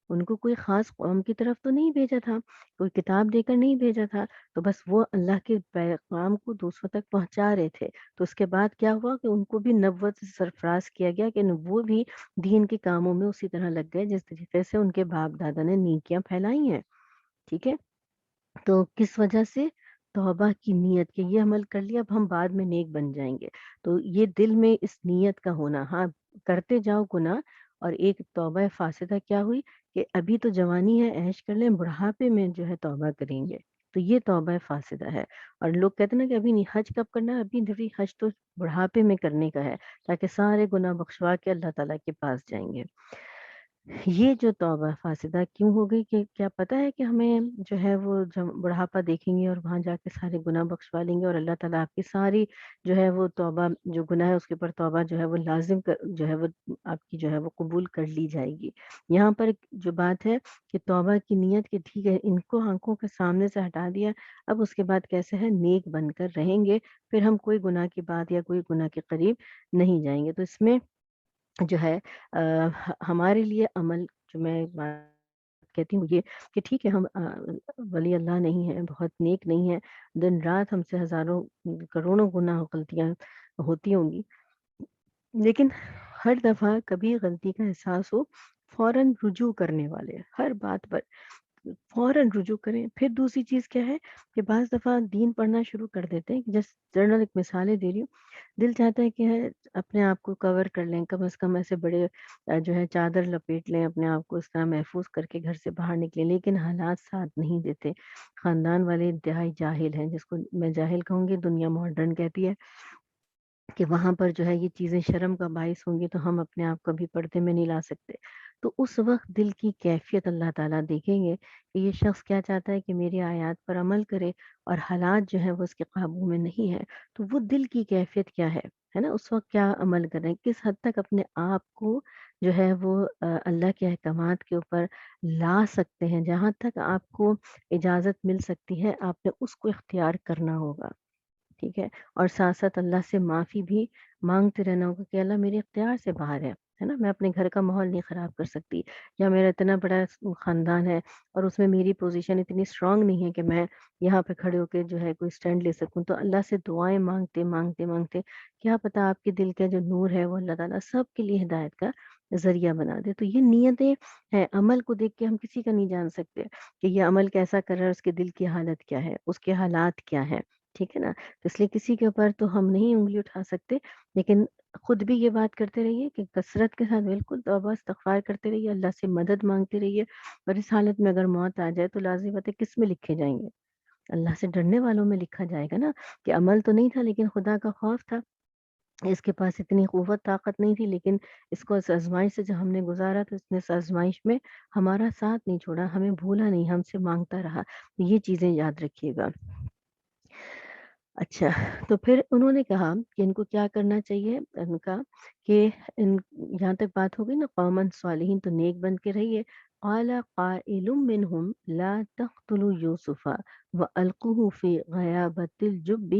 ان کو کوئی خاص قوم کی طرف تو نہیں بھیجا تھا، کوئی کتاب دے کر نہیں بھیجا تھا، تو بس وہ اللہ کے پیغام کو دوسروں تک پہنچا رہے تھے۔ تو اس کے بعد کیا ہوا کہ ان کو بھی نبوت سے سرفراز کیا گیا کہ وہ بھی دین کے کاموں میں اسی طرح لگ گئے جس طریقے سے ان کے باپ دادا نے نیکیاں پھیلائی ہیں۔ ٹھیک ہے؟ تو کس وجہ سے؟ توبہ کی نیت کہ یہ عمل کر لیا اب ہم بعد میں نیک بن جائیں گے۔ تو یہ دل میں اس نیت کا ہونا، ہاں کرتے جاؤ گناہ، اور ایک توبہ فاسدہ کیا ہوئی کہ ابھی تو جوانی ہے عیش کر لیں، بڑھاپے میں جو ہے توبہ کریں گے، تو یہ توبہ فاسدہ ہے۔ اور لوگ کہتے ہیں نا کہ ابھی نہیں، حج کب کرنا ہے؟ ابھی حج تو بڑھاپے میں کرنے کا ہے تاکہ سارے گناہ بخشوا کے اللہ تعالیٰ کے پاس جائیں گے۔ یہ جو توبہ فاسدہ کیوں ہو گئی کہ کیا پتہ ہے کہ ہمیں جو ہے وہ جب بڑھاپا دیکھیں گے اور وہاں جا کے سارے گناہ بخشوا لیں گے اور اللہ تعالیٰ آپ کی ساری جو ہے وہ توبہ، جو گناہ ہے اس کے اوپر توبہ جو ہے وہ لازم جو ہے وہ آپ کی جو ہے وہ قبول کر لی جائے گی۔ یہاں پر جو بات ہے کہ توبہ کی نیت کہ ٹھیک ہے ان کو آنکھوں کے سامنے سے ہٹا دیا، اب اس کے بعد کیسے ہے نیک بن کر رہیں گے، پھر ہم کوئی گناہ کی بات یا کوئی گناہ کے قریب نہیں جائیں گے۔ تو اس میں جو ہے ہمارے لیے عمل، جو میں بات کہتی ہوں یہ کہ ٹھیک ہے ہم ولی اللہ نہیں ہیں، بہت نیک نہیں ہیں، دن رات ہم سے ہزاروں کروڑوں گناہ غلطیاں ہوتی ہوں گی، لیکن ہر دفعہ کبھی غلطی کا احساس ہو، فوراً رجوع کرنے والے ہر بات پر فوراً رجوع کریں۔ پھر دوسری چیز کیا ہے کہ بعض دفعہ دین پڑھنا شروع کر دیتے ہیں، جس جنرل ایک مثالیں دے رہی ہوں، دل چاہتا ہے کہ ہے اپنے آپ کو کور کر لیں، کم از کم ایسے بڑے جو ہے چادر لپیٹ لیں اپنے آپ کو، اس طرح محفوظ کر کے گھر سے باہر نکلیں، لیکن حالات ساتھ نہیں دیتے۔ خاندان والے انتہائی جاہل ہیں، جس کو میں جاہل کہوں گی، دنیا ماڈرن کہتی ہے کہ وہاں پر جو ہے یہ چیزیں شرم کا باعث ہوں گی تو ہم اپنے آپ کو بھی پردے میں نہیں لا سکتے۔ تو اس وقت دل کی کیفیت اللہ تعالیٰ دیکھیں گے کہ یہ شخص کیا چاہتا ہے کہ میری آیات پر عمل کرے اور حالات جو ہے وہ اس کے قابو میں نہیں ہے، تو وہ دل کی کیفیت کیا ہے نا، اس وقت کیا عمل کریں، کس حد تک اپنے آپ کو جو ہے وہ اللہ کے احکامات کے اوپر لا سکتے ہیں، جہاں تک آپ کو اجازت مل سکتی ہے آپ نے اس کو اختیار کرنا ہوگا۔ ٹھیک ہے؟ اور ساتھ ساتھ اللہ سے معافی بھی مانگتے رہنا ہوگا کہ اللہ میرے اختیار سے باہر ہے نا، میں اپنے گھر کا ماحول نہیں خراب کر سکتی، یا میرا اتنا بڑا خاندان ہے اور اس میں میری پوزیشن اتنی اسٹرانگ نہیں ہے کہ میں یہاں پہ کھڑے ہو کے جو ہے کوئی سٹینڈ لے سکوں۔ تو اللہ سے دعائیں مانگتے مانگتے مانگتے کیا پتا آپ کے دل کا جو نور ہے وہ اللہ تعالیٰ سب کے لیے ہدایت کا ذریعہ بنا دے۔ تو یہ نیتیں ہیں، عمل کو دیکھ کے ہم کسی کا نہیں جان سکتے کہ یہ عمل کیسا کر رہا ہے، اس کے دل کی حالت کیا ہے، اس کے حالات کیا ہے۔ ٹھیک ہے نا؟ تو اس لیے کسی کے اوپر تو ہم نہیں انگلی اٹھا سکتے، لیکن خود بھی یہ بات کرتے رہیے کہ کثرت کے ساتھ بالکل توبہ استغفار کرتے رہیے، اللہ سے مدد مانگتے رہیے، اور اس حالت میں اگر موت آ جائے تو لازمی بات ہے کس میں لکھے جائیں گے؟ اللہ سے ڈرنے والوں میں لکھا جائے گا نا، کہ عمل تو نہیں تھا لیکن خدا کا خوف تھا، اس کے پاس اتنی قوت طاقت نہیں تھی، لیکن اس کو اس آزمائش سے جب ہم نے گزارا تو اس نے اس آزمائش میں ہمارا ساتھ نہیں چھوڑا، ہمیں بھولا نہیں، ہم سے مانگتا رہا۔ یہ چیزیں یاد رکھیے گا۔ اچھا، تو پھر انہوں نے کہا کہ ان کو کیا کرنا چاہیے، ان کا کہ یہاں تک بات ہو گئی نا قومن صالحین، تو نیک بن کے رہیے۔ قال قائل منهم لا تقتلوا يوسف والقوه في غيابة الجب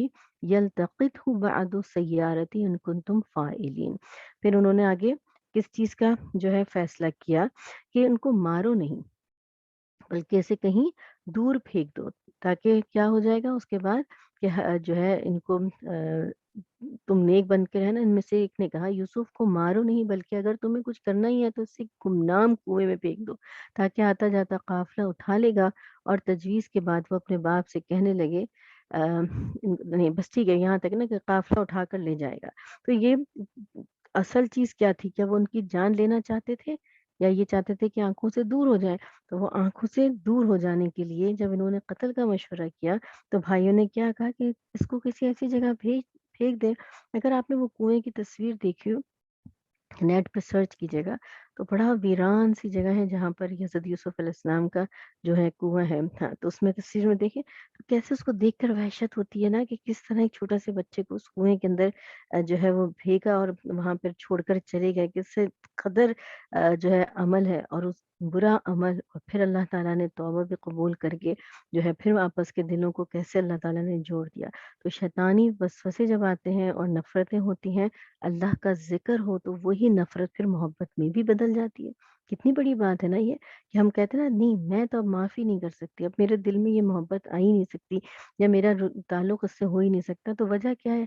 يلتقطه بعض السيارة ان كنتم فاعلين۔ پھر انہوں نے آگے کس چیز کا جو ہے فیصلہ کیا کہ ان کو مارو نہیں، بلکہ اسے کہیں دور پھینک دو، تاکہ کیا ہو جائے گا اس کے بعد کہ جو ہے ان کو تم نیک بن کے رہنا۔ ان میں سے ایک نے کہا یوسف کو مارو نہیں، بلکہ اگر تمہیں کچھ کرنا ہی ہے تو اسے گمنام کنویں میں پھینک دو، تاکہ آتا جاتا قافلہ اٹھا لے گا، اور تجویز کے بعد وہ اپنے باپ سے کہنے لگے نہیں بس ٹھیک ہے یہاں تک نا کہ قافلہ اٹھا کر لے جائے گا۔ تو یہ اصل چیز کیا تھی؟ کیا وہ ان کی جان لینا چاہتے تھے یا یہ چاہتے تھے کہ آنکھوں سے دور ہو جائیں؟ تو وہ آنکھوں سے دور ہو جانے کے لیے جب انہوں نے قتل کا مشورہ کیا تو بھائیوں نے کیا کہا کہ اس کو کسی ایسی جگہ پھینک دیں۔ اگر آپ نے وہ کنویں کی تصویر دیکھی ہو، نیٹ پہ سرچ کیجیے گا، تو بڑا ویران سی جگہ ہے جہاں پر یہ حضرت یوسف علیہ السلام کا جو ہے کنواں ہے۔ ہاں تو اس میں تصویر میں دیکھیں تو کیسے اس کو دیکھ کر وحشت ہوتی ہے نا کہ کس طرح ایک چھوٹا سے بچے کو اس کنویں کے اندر جو ہے وہ پھینکا اور وہاں پر چھوڑ کر چلے گئے، کس سے قدر جو ہے عمل ہے اور اس برا عمل، اور پھر اللہ تعالیٰ نے توبہ بھی قبول کر کے جو ہے پھر آپس کے دلوں کو کیسے اللہ تعالیٰ نے جوڑ دیا۔ تو شیطانی وسوسے جب آتے ہیں اور نفرتیں ہوتی ہیں، اللہ کا ذکر ہو تو وہی نفرت پھر محبت میں بھی بدل جاتی ہے۔ کتنی بڑی بات ہے نا یہ، کہ ہم کہتے ہیں نا نہیں میں تو اب معافی نہیں کر سکتی، اب میرے دل میں یہ محبت آ ہی نہیں سکتی یا میرا تعلق اس سے ہو ہی نہیں سکتا۔ تو وجہ کیا ہے؟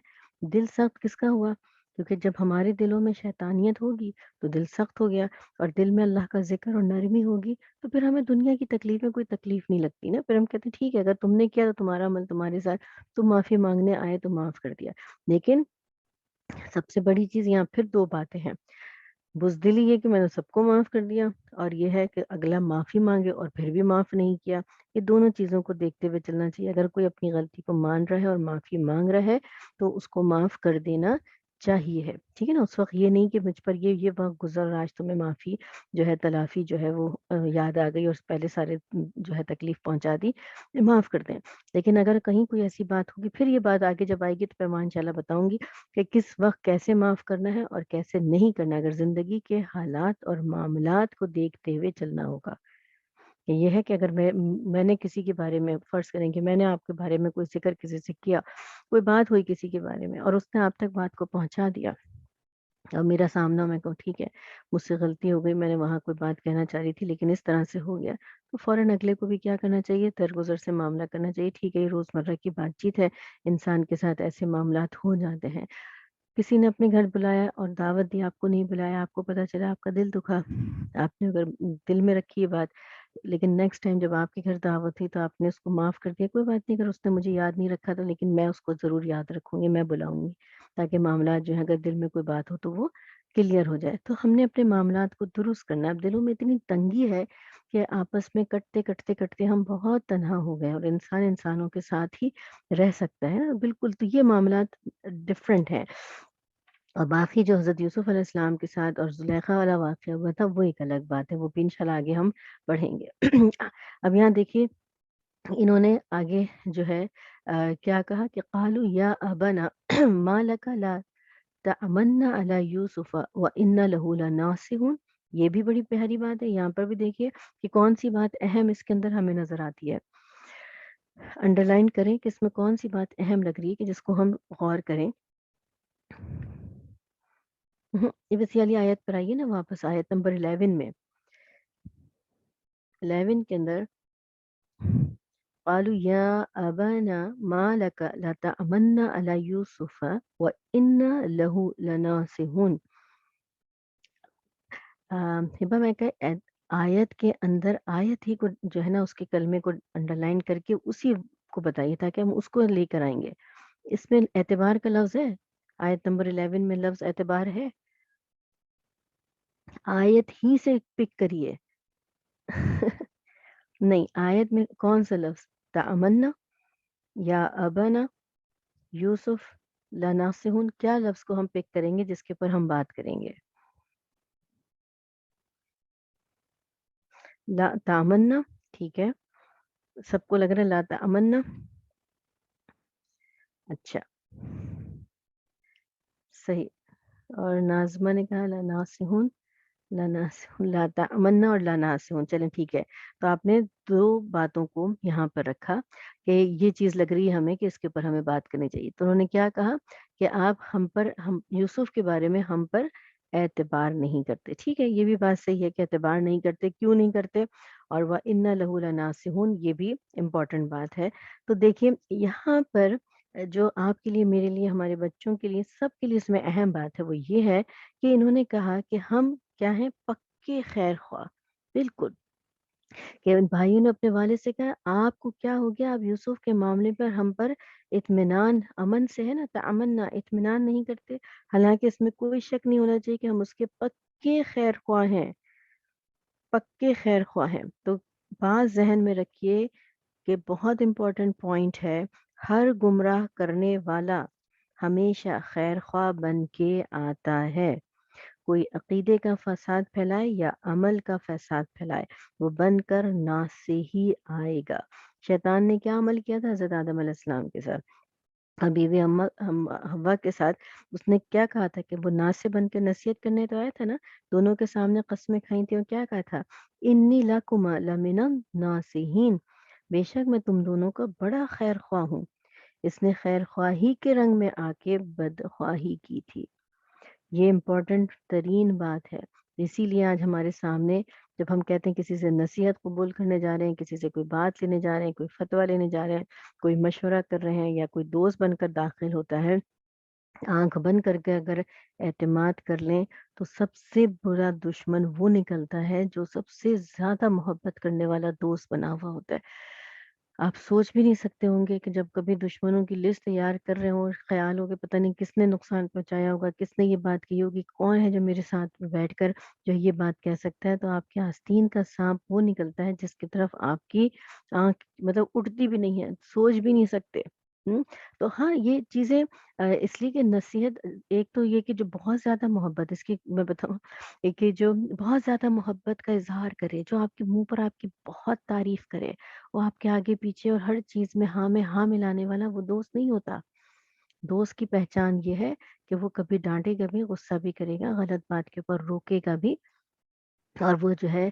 دل سخت کس کا ہوا؟ کیونکہ جب ہمارے دلوں میں شیطانیت ہوگی تو دل سخت ہو گیا، اور دل میں اللہ کا ذکر اور نرمی ہوگی تو پھر ہمیں دنیا کی تکلیف میں کوئی تکلیف نہیں لگتی نا۔ پھر ہم کہتے ہیں ٹھیک ہے اگر تم نے کیا تو تمہارا عمل تمہارے ساتھ، تم معافی مانگنے آئے تو معاف کر دیا۔ لیکن سب سے بڑی چیز یہاں پھر دو باتیں ہیں، بزدلی یہ کہ میں نے سب کو معاف کر دیا، اور یہ ہے کہ اگلا معافی مانگے اور پھر بھی معاف نہیں کیا۔ یہ دونوں چیزوں کو دیکھتے ہوئے چلنا چاہیے۔ اگر کوئی اپنی غلطی کو مان رہا ہے اور معافی مانگ رہا ہے تو اس کو معاف کر دینا چاہیے ہے، ٹھیک ہے نا؟ اس وقت یہ نہیں کہ مجھ پر یہ وقت گزر رہا، آج تمہیں معافی جو ہے تلافی جو ہے وہ یاد آ گئی اور پہلے سارے جو ہے تکلیف پہنچا دی، معاف کر دیں۔ لیکن اگر کہیں کوئی ایسی بات ہوگی، پھر یہ بات آگے جب آئے گی تو میں انشاءاللہ بتاؤں گی کہ کس وقت کیسے معاف کرنا ہے اور کیسے نہیں کرنا، اگر زندگی کے حالات اور معاملات کو دیکھتے ہوئے چلنا ہوگا۔ کہ یہ ہے کہ اگر میں نے کسی کے بارے میں فرض کریں کہ میں نے آپ کے بارے میں کوئی ذکر کسی سے کیا، کوئی بات ہوئی کسی کے بارے میں اور اس نے آپ تک بات کو پہنچا دیا، اور میرا سامنا میں کہوں ٹھیک ہے مجھ سے غلطی ہو گئی، میں نے وہاں کوئی بات کہنا چاہ رہی تھی لیکن اس طرح سے ہو گیا، تو فوراً اگلے کو بھی کیا کرنا چاہیے؟ درگزر سے معاملہ کرنا چاہیے۔ ٹھیک ہے یہ روزمرہ کی بات چیت ہے، انسان کے ساتھ ایسے معاملات ہو جاتے ہیں۔ کسی نے اپنے گھر بلایا اور دعوت دی، آپ کو نہیں بلایا، آپ کو پتہ چلا، آپ کا دل دکھا، آپ نے اگر دل میں رکھی یہ بات، لیکن نیکسٹ ٹائم جب آپ کے گھر دعوت تھی تو آپ نے اس کو معاف کر دیا، کوئی بات نہیں اگر اس نے مجھے یاد نہیں رکھا تو، لیکن میں اس کو ضرور یاد رکھوں گی، میں بلاؤں گی تاکہ معاملات جو ہے اگر دل میں کوئی بات ہو تو وہ کلیئر ہو جائے۔ تو ہم نے اپنے معاملات کو درست کرنا ہے۔ اب دلوں میں اتنی تنگی ہے کہ آپس میں کٹتے کٹتے کٹتے ہم بہت تنہا ہو گئے، اور انسان انسانوں کے ساتھ ہی رہ سکتا ہے نا بالکل۔ تو یہ معاملات ڈفرینٹ ہیں، اور باقی جو حضرت یوسف علیہ السلام کے ساتھ اور زلیخا والا واقعہ ہوا تھا وہ ایک الگ بات ہے، وہ بھی انشاءاللہ آگے ہم پڑھیں گے۔ اب یہاں دیکھیے انہوں نے آگے جو ہے کیا کہا کہ قالوا یا ابنا ما لک لا تأمنا علی یوسف وإنا له لناصحون۔ یہ بھی بڑی پیاری بات ہے، یہاں پر بھی دیکھیے کہ کون سی بات اہم اس کے اندر ہمیں نظر آتی ہے۔ انڈر لائن کریں کہ اس میں کون سی بات اہم لگ رہی ہے کہ جس کو ہم غور کریں۔ یہ بس والی آیت پر آئیے نا واپس، آیت نمبر 11 میں، 11 کے اندر قالوا یا ابانا ما لک لا تأمنا علی یوسف وإنا له لناصحون۔ ہبا میں کہ آیت کے اندر آیت ہی کو جو ہے نا اس کے کلمے کو انڈر لائن کر کے اسی کو بتائیے تاکہ ہم اس کو لے کر آئیں گے۔ اس میں اعتبار کا لفظ ہے، آیت نمبر 11 میں لفظ اعتبار ہے، آیت ہی سے پک کریے۔ نہیں، آیت میں کون سا لفظ؟ تأمنا یا ابنا یوسف لناصحون، کیا لفظ کو ہم پک کریں گے جس کے اوپر ہم بات کریں گے؟ لا تامنا، ٹھیک ہے، سب کو لگ رہا ہے لا تامنا، اچھا صحیح، اور ناظمہ نے کہا لا ناصحون، لا ناصحون، لا تامنا اور لا ناصحون، چلیں ٹھیک ہے۔ تو آپ نے دو باتوں کو یہاں پر رکھا کہ یہ چیز لگ رہی ہے ہمیں کہ اس کے اوپر ہمیں بات کرنی چاہیے، تو انہوں نے کیا کہا کہ آپ ہم پر، ہم یوسف کے بارے میں ہم پر اعتبار نہیں کرتے، ٹھیک ہے، یہ بھی بات صحیح ہے کہ اعتبار نہیں کرتے، کیوں نہیں کرتے؟ اور وَإِنَّ لَهُ لَنَاصِحُونَ، یہ بھی امپورٹنٹ بات ہے۔ تو دیکھیے یہاں پر جو آپ کے لیے، میرے لیے، ہمارے بچوں کے لیے، سب کے لیے اس میں اہم بات ہے وہ یہ ہے کہ انہوں نے کہا کہ ہم کیا ہیں؟ پکے خیر خواہ، بالکل کہ ان بھائیوں نے اپنے والد سے کہا آپ کو کیا ہو گیا، آپ یوسف کے معاملے پر ہم پر اطمینان، امن سے ہے نا، تامنا اطمینان نہیں کرتے، حالانکہ اس میں کوئی شک نہیں ہونا چاہیے کہ ہم اس کے پکے خیر خواہ ہیں، پکے خیر خواہ ہیں۔ تو بات ذہن میں رکھیے کہ بہت امپورٹنٹ پوائنٹ ہے، ہر گمراہ کرنے والا ہمیشہ خیر خواہ بن کے آتا ہے۔ کوئی عقیدے کا فساد پھیلائے یا عمل کا فساد پھیلائے، وہ بن کر ناس سے ہی آئے گا۔ شیطان نے کیا عمل کیا تھا حضرت آدم علیہ السلام کے ساتھ، اور بیوی حوا کے ساتھ؟ اس نے کیا کہا تھا کہ وہ ناس سے بن کے نصیحت کرنے تو آیا تھا نا، دونوں کے سامنے قسمیں کھائی تھیں، اور کیا کہا تھا، انی لکما لمن الناصحین، بے شک میں تم دونوں کا بڑا خیر خواہ ہوں۔ اس نے خیر خواہی کے رنگ میں آ کے بدخواہی کی تھی۔ یہ امپورٹنٹ ترین بات ہے۔ اسی لیے آج ہمارے سامنے جب ہم کہتے ہیں کسی سے نصیحت قبول کرنے جا رہے ہیں، کسی سے کوئی بات لینے جا رہے ہیں، کوئی فتویٰ لینے جا رہے ہیں، کوئی مشورہ کر رہے ہیں، یا کوئی دوست بن کر داخل ہوتا ہے، آنکھ بند کر کے اگر اعتماد کر لیں تو سب سے برا دشمن وہ نکلتا ہے جو سب سے زیادہ محبت کرنے والا دوست بنا ہوا ہوتا ہے۔ آپ سوچ بھی نہیں سکتے ہوں گے کہ جب کبھی دشمنوں کی لسٹ تیار کر رہے ہوں، خیال ہو کہ پتہ نہیں کس نے نقصان پہنچایا ہوگا، کس نے یہ بات کی ہوگی، کون ہے جو میرے ساتھ بیٹھ کر جو یہ بات کہہ سکتا ہے، تو آپ کے آستین کا سانپ وہ نکلتا ہے جس کی طرف آپ کی آنکھ مطلب اٹھتی بھی نہیں ہے، سوچ بھی نہیں سکتے۔ ہم، تو ہاں یہ چیزیں اس لیے کہ نصیحت ایک تو یہ کہ جو بہت زیادہ محبت، اس کی میں بتاؤں، ایک کہ جو بہت زیادہ محبت کا اظہار کرے، جو آپ کے منہ پر آپ کی بہت تعریف کرے، وہ آپ کے آگے پیچھے اور ہر چیز میں ہاں ملانے والا وہ دوست نہیں ہوتا۔ دوست کی پہچان یہ ہے کہ وہ کبھی ڈانٹے گا بھی، غصہ بھی کرے گا، غلط بات کے اوپر روکے گا بھی، اور وہ جو ہے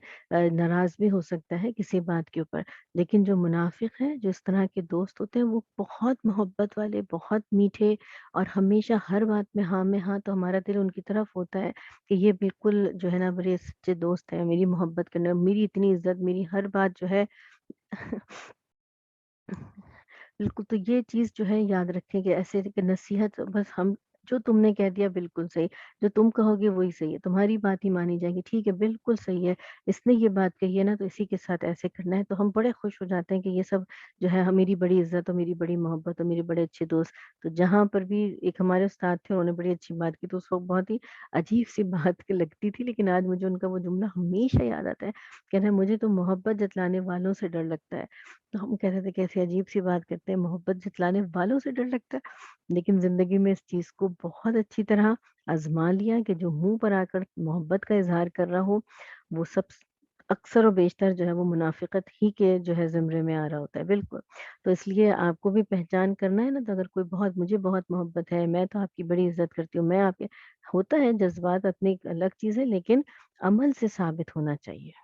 ناراض بھی ہو سکتا ہے کسی بات کے اوپر۔ لیکن جو منافق ہیں، جو اس طرح کے دوست ہوتے ہیں، وہ بہت محبت والے، بہت میٹھے، اور ہمیشہ ہر بات میں ہاں، تو ہمارا دل ان کی طرف ہوتا ہے کہ یہ بالکل جو ہے نا بڑے سچے دوست ہیں، میری محبت کرنے، میری اتنی عزت، میری ہر بات جو ہے بالکل، تو یہ چیز جو ہے یاد رکھیں کہ ایسے کہ نصیحت بس ہم جو تم نے کہہ دیا بالکل صحیح، جو تم کہو گے وہی صحیح ہے، تمہاری بات ہی مانی جائے گی، ٹھیک ہے بالکل صحیح ہے، اس نے یہ بات کہی ہے نا تو اسی کے ساتھ ایسے کرنا ہے، تو ہم بڑے خوش ہو جاتے ہیں کہ یہ سب جو ہے میری بڑی عزت اور میری بڑی محبت اور میرے بڑے اچھے دوست۔ تو جہاں پر بھی ایک ہمارے استاد تھے، انہوں نے بڑی اچھی بات کی، تو اس وقت بہت ہی عجیب سی بات لگتی تھی، لیکن آج مجھے ان کا وہ جملہ ہمیشہ یاد آتا ہے، کہنا ہے مجھے تو محبت جتلانے والوں سے ڈر لگتا ہے۔ تو ہم کہتے تھے کیسی عجیب سی بات کرتے ہیں، محبت جتلانے والوں سے ڈر لگتا ہے، لیکن زندگی میں اس چیز کو بہت اچھی طرح آزما لیا کہ جو منہ پر آ کر محبت کا اظہار کر رہا ہو، وہ سب اکثر و بیشتر جو ہے وہ منافقت ہی کے جو ہے زمرے میں آ رہا ہوتا ہے، بالکل۔ تو اس لیے آپ کو بھی پہچان کرنا ہے نا، تو اگر کوئی مجھے بہت محبت ہے، میں تو آپ کی بڑی عزت کرتی ہوں، میں آپ کے، ہوتا ہے جذبات اپنی ایک الگ چیز ہے، لیکن عمل سے ثابت ہونا چاہیے۔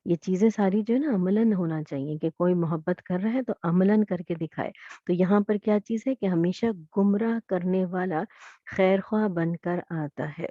یہ چیزیں ساری جو ہے نا عملاً ہونا چاہیے کہ کوئی محبت کر رہا ہے تو عملاً کر کے دکھائے۔ تو یہاں پر کیا چیز ہے کہ ہمیشہ گمراہ کرنے والا خیر خواہ بن کر آتا ہے۔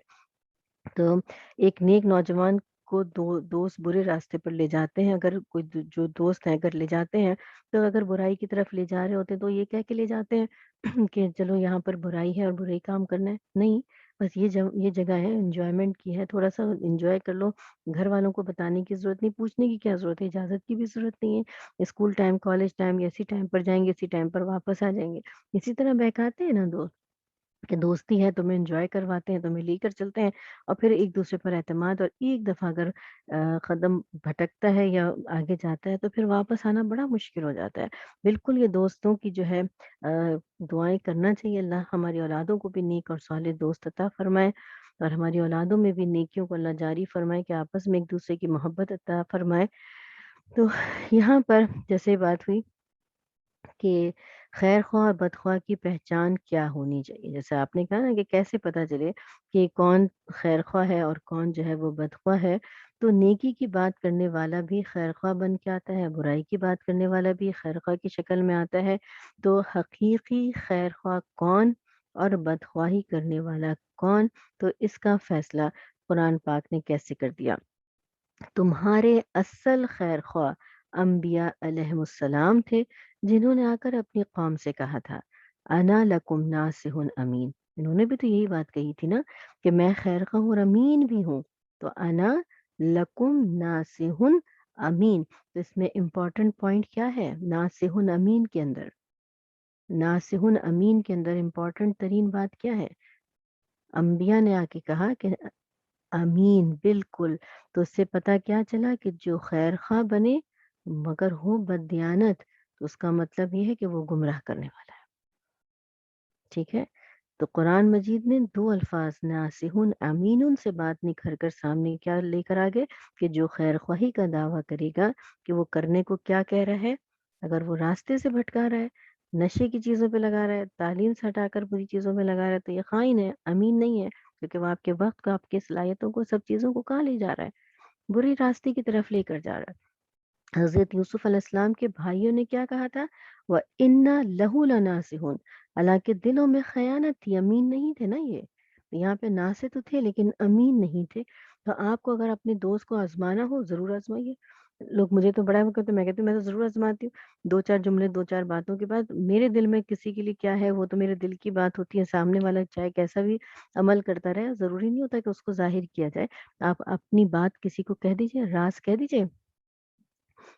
تو ایک نیک نوجوان کو دوست برے راستے پر لے جاتے ہیں، اگر کوئی جو دوست ہیں اگر لے جاتے ہیں، تو اگر برائی کی طرف لے جا رہے ہوتے ہیں تو یہ کہہ کے لے جاتے ہیں کہ چلو یہاں پر برائی ہے اور برائی کام کرنا ہے، نہیں، بس یہ جگہ ہے انجوائمنٹ کی ہے، تھوڑا سا انجوائے کر لو، گھر والوں کو بتانے کی ضرورت نہیں، پوچھنے کی کیا ضرورت ہے، اجازت کی بھی ضرورت نہیں ہے، اسکول ٹائم، کالج ٹائم، اسی ٹائم پر جائیں گے، اسی ٹائم پر واپس آ جائیں گے، اسی طرح بہکاتے ہیں نا دوست کہ دوستی ہے تمہیں انجوائے کرواتے ہیں، تمہیں لے کر چلتے ہیں، اور پھر ایک دوسرے پر اعتماد، اور ایک دفعہ اگر قدم بھٹکتا ہے یا آگے جاتا ہے تو پھر واپس آنا بڑا مشکل ہو جاتا ہے۔ بالکل یہ دوستوں کی جو ہے دعائیں کرنا چاہیے، اللہ ہماری اولادوں کو بھی نیک اور صالح دوست عطا فرمائے، اور ہماری اولادوں میں بھی نیکیوں کو اللہ جاری فرمائے کہ آپس میں ایک دوسرے کی محبت عطا فرمائے۔ تو یہاں پر جیسے بات ہوئی کہ خیر خواہ اور بدخواہ کی پہچان کیا ہونی چاہیے، جیسے آپ نے کہا نا کہ کیسے پتہ چلے کہ کون خیر خواہ ہے اور کون جو ہے وہ بدخواہ ہے، تو نیکی کی بات کرنے والا بھی خیر خواہ بن کے آتا ہے، برائی کی بات کرنے والا بھی خیر خواہ کی شکل میں آتا ہے۔ تو حقیقی خیر خواہ کون اور بدخواہی کرنے والا کون، تو اس کا فیصلہ قرآن پاک نے کیسے کر دیا؟ تمہارے اصل خیر خواہ انبیاء علیہم السلام تھے، جنہوں نے آ کر اپنی قوم سے کہا تھا انا لکم ناصح امین۔ انہوں نے بھی تو یہی بات کہی تھی نا کہ میں خیر خواہ اور امین بھی ہوں، تو انا لکم ناصح امین، تو اس میں امپورٹنٹ پوائنٹ کیا ہے ناسح امین کے اندر؟ ناسح امین کے اندر امپورٹنٹ ترین بات کیا ہے؟ انبیاء نے آ کے کہا کہ امین بالکل، تو اس سے پتا کیا چلا کہ جو خیر خواہ بنے مگر ہو بددیانت، تو اس کا مطلب یہ ہے کہ وہ گمراہ کرنے والا ہے. ٹھیک ہے، تو قرآن مجید نے دو الفاظ ناسحون امینون سے بات نکھر کر سامنے کیا لے کر آگے کہ جو خیر خواہی کا دعویٰ کرے گا کہ وہ کرنے کو کیا کہہ رہا ہے، اگر وہ راستے سے بھٹکا رہا ہے، نشے کی چیزوں پہ لگا رہا ہے، تعلیم سے ہٹا کر بری چیزوں میں لگا رہا ہے، تو یہ خائن ہے، امین نہیں ہے، کیونکہ وہ آپ کے وقت کو، آپ کی صلاحیتوں کو، سب چیزوں کو کہاں لے جا رہا ہے، بری راستے کی طرف لے کر جا رہا ہے. حضرت یوسف علیہ السلام کے بھائیوں نے کیا کہا تھا، وَإِنَّا لَهُ لَنَاصِحُونَ، حالانکہ دلوں میں خیانت تھی، امین نہیں تھے نا یہ. یہاں پہ ناصح تو تھے لیکن امین نہیں تھے. تو آپ کو اگر اپنے دوست کو آزمانا ہو ضرور آزمائیے. لوگ مجھے تو بڑا وہ کہتے ہیں، میں کہتی ہوں میں تو ضرور آزماتی ہوں. دو چار جملے، دو چار باتوں کے بعد میرے دل میں کسی کے لیے کیا ہے وہ تو میرے دل کی بات ہوتی ہے. سامنے والا چاہے کیسا بھی عمل کرتا رہے، ضروری نہیں ہوتا کہ اس کو ظاہر کیا جائے. آپ اپنی بات کسی کو کہہ دیجئے، راز کہہ دیجئے،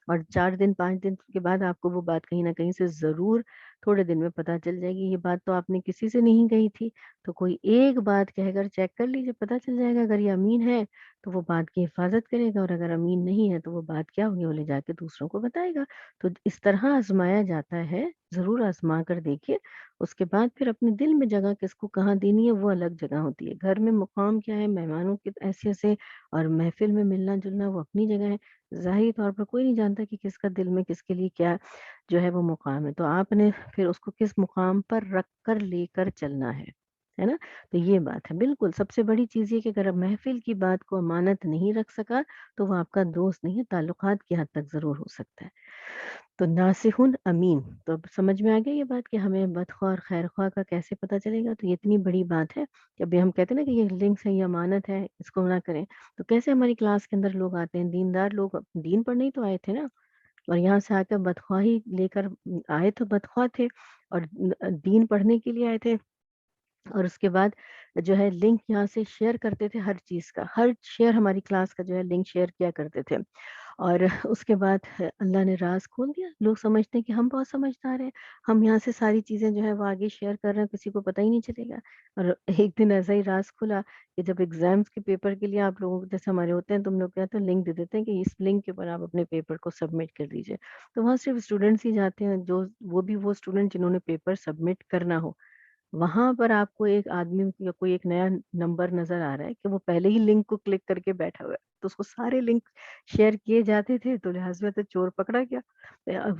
اور 4 دن 5 دن کے بعد آپ کو وہ بات کہیں نہ کہیں سے ضرور تھوڑے دن میں پتہ چل جائے گی. یہ بات تو آپ نے کسی سے نہیں کہی تھی. تو کوئی ایک بات کہہ کر چیک کر لیجیے، پتہ چل جائے گا. اگر یہ امین ہے تو وہ بات کی حفاظت کرے گا، اور اگر امین نہیں ہے تو وہ بات کیا ہوگی، وہ لے جا کے دوسروں کو بتائے گا. تو اس طرح آزمایا جاتا ہے، ضرور آزما کر دیکھیے. اس کے بعد پھر اپنے دل میں جگہ کس کو کہاں دینی ہے وہ الگ جگہ ہوتی ہے. گھر میں مقام کیا ہے، مہمانوں کی حیثیت سے، اور محفل میں ملنا جلنا وہ اپنی جگہ ہے. ظاہری طور پر کوئی نہیں جانتا کہ کس کا دل میں کس کے لیے کیا جو ہے وہ مقام ہے. تو آپ نے پھر اس کو کس مقام پر رکھ کر لے کر چلنا ہے نا. تو یہ بات ہے. بالکل سب سے بڑی چیز یہ کہ اگر آپ محفل کی بات کو امانت نہیں رکھ سکا تو وہ آپ کا دوست نہیں ہے. تعلقات کی حد تک ضرور ہو سکتا ہے. تو ناصحٌ امین، تو اب سمجھ میں آ گیا یہ بات کہ ہمیں بدخواہ اور خیر خواہ کا کیسے پتہ چلے گا. تو یہ اتنی بڑی بات ہے کہ ابھی ہم کہتے ہیں نا کہ یہ لنکس ہے، یہ امانت ہے، اس کو نہ کریں. تو کیسے ہماری کلاس کے اندر لوگ آتے ہیں، دیندار لوگ، دین پر نہیں تو آئے تھے نا، اور یہاں سے آ کر بدخواہی لے کر آئے تو بدخواہ تھے، اور دین پڑھنے کے لیے آئے تھے. اور اس کے بعد جو ہے لنک یہاں سے شیئر کرتے تھے، ہر چیز کا، ہر شیئر ہماری کلاس کا جو ہے لنک شیئر کیا کرتے تھے. اور اس کے بعد اللہ نے راز کھول دیا. لوگ سمجھتے ہیں کہ ہم بہت سمجھدار ہیں، ہم یہاں سے ساری چیزیں جو ہے وہ آگے شیئر کر رہے ہیں، کسی کو پتہ ہی نہیں چلے گا. اور ایک دن ایسا ہی راز کھلا کہ جب ایگزامس کے پیپر کے لیے آپ لوگوں کو جیسے ہمارے ہوتے ہیں، تم لوگ کہتے ہیں لنک دے دیتے ہیں کہ اس لنک کے اوپر آپ اپنے پیپر کو سبمٹ کر دیجئے. تو وہاں صرف اسٹوڈنٹس ہی جاتے ہیں، جو وہ بھی وہ اسٹوڈنٹ جنہوں نے پیپر سبمٹ کرنا ہو. وہاں پر آپ کو ایک آدمی یا کوئی ایک نیا نمبر نظر آ رہا ہے کہ وہ پہلے ہی لنک کو کلک کر کے بیٹھا ہوا ہے. تو اس کو سارے لنک شیئر کیے جاتے تھے، تو لہٰذا تو چور پکڑا گیا.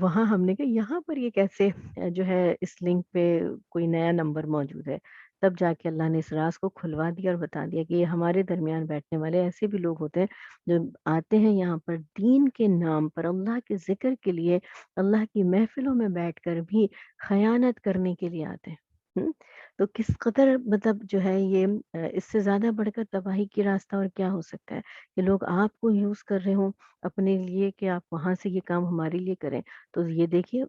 وہاں ہم نے کہا یہاں پر یہ کیسے جو ہے اس لنک پہ کوئی نیا نمبر موجود ہے. تب جا کے اللہ نے اس راز کو کھلوا دیا اور بتا دیا کہ یہ ہمارے درمیان بیٹھنے والے ایسے بھی لوگ ہوتے ہیں جو آتے ہیں یہاں پر دین کے نام پر، اللہ کے ذکر کے لیے، اللہ کی محفلوں میں بیٹھ کر بھی خیانت کرنے کے لیے آتے ہیں. ہم؟ تو کس قدر مطلب جو ہے یہ اس سے زیادہ بڑھ کر تباہی کی راستہ اور کیا ہو سکتا ہے کہ لوگ آپ کو یوز کر رہے ہوں اپنے لیے کہ آپ وہاں سے یہ کام ہمارے لیے کریں. تو یہ دیکھیے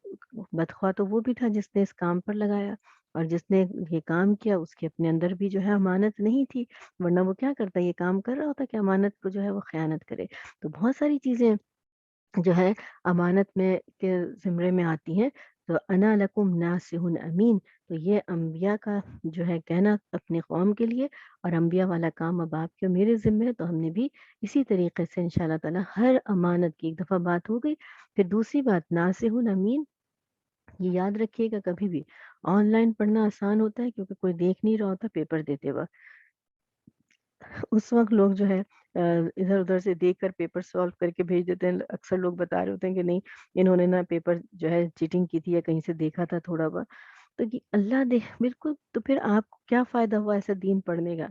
بدخواہ تو وہ بھی تھا جس نے اس کام پر لگایا، اور جس نے یہ کام کیا اس کے اپنے اندر بھی جو ہے امانت نہیں تھی، ورنہ وہ کیا کرتا، یہ کام کر رہا ہوتا کہ امانت کو جو ہے وہ خیانت کرے. تو بہت ساری چیزیں جو ہے امانت میں کے زمرے میں آتی ہیں. تو انا لکم ناصح امین، تو یہ انبیاء کا جو ہے کہنا اپنی قوم کے لیے، اور انبیاء والا کام اب آپ کے میرے ذمہ ہے. تو ہم نے بھی اسی طریقے سے انشاءاللہ تعالی ہر امانت کی ایک دفعہ بات ہو گئی. پھر دوسری بات ناصح امین، یہ یاد رکھیے گا کبھی بھی آن لائن پڑھنا آسان ہوتا ہے کیونکہ کوئی دیکھ نہیں رہا ہوتا پیپر دیتے وقت. اس وقت لوگ جو ہے ادھر ادھر سے دیکھ کر پیپر سالو کر کے بھیج دیتے ہیں. اکثر لوگ بتا رہے ہوتے ہیں کہ نہیں انہوں نے نا پیپر جو ہے چیٹنگ کی تھی یا کہیں سے دیکھا تھا تھوڑا بہت. تو یہ اللہ دے بالکل. تو پھر آپ کو کیا فائدہ ہوا ایسا دین پڑھنے کا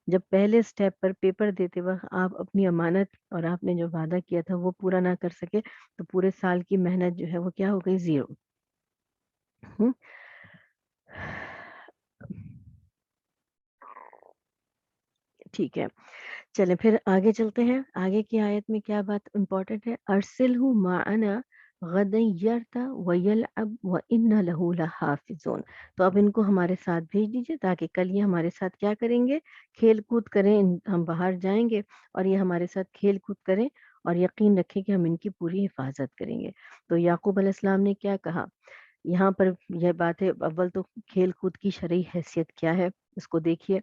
جب پہلے سٹیپ پر پیپر دیتے وقت آپ اپنی امانت اور آپ نے جو وعدہ کیا تھا وہ پورا نہ کر سکے. تو پورے سال کی محنت جو ہے وہ کیا ہو گئی، زیرو. ہم؟ ٹھیک ہے، چلیں پھر آگے چلتے ہیں. آگے کی آیت میں کیا بات امپورٹنٹ ہے، ارسلہ معنا غدا یرتا ویلعب وان لہ لحافظون. تو اب ان کو ہمارے ساتھ بھیج دیجئے تاکہ کل یہ ہمارے ساتھ کیا کریں گے، کھیل کود کریں. ہم باہر جائیں گے اور یہ ہمارے ساتھ کھیل کود کریں، اور یقین رکھیں کہ ہم ان کی پوری حفاظت کریں گے۔ تو یعقوب علیہ السلام نے کیا کہا؟ یہاں پر یہ بات ہے، اول تو کھیل کود کی شرعی حیثیت کیا ہے اس کو دیکھیے۔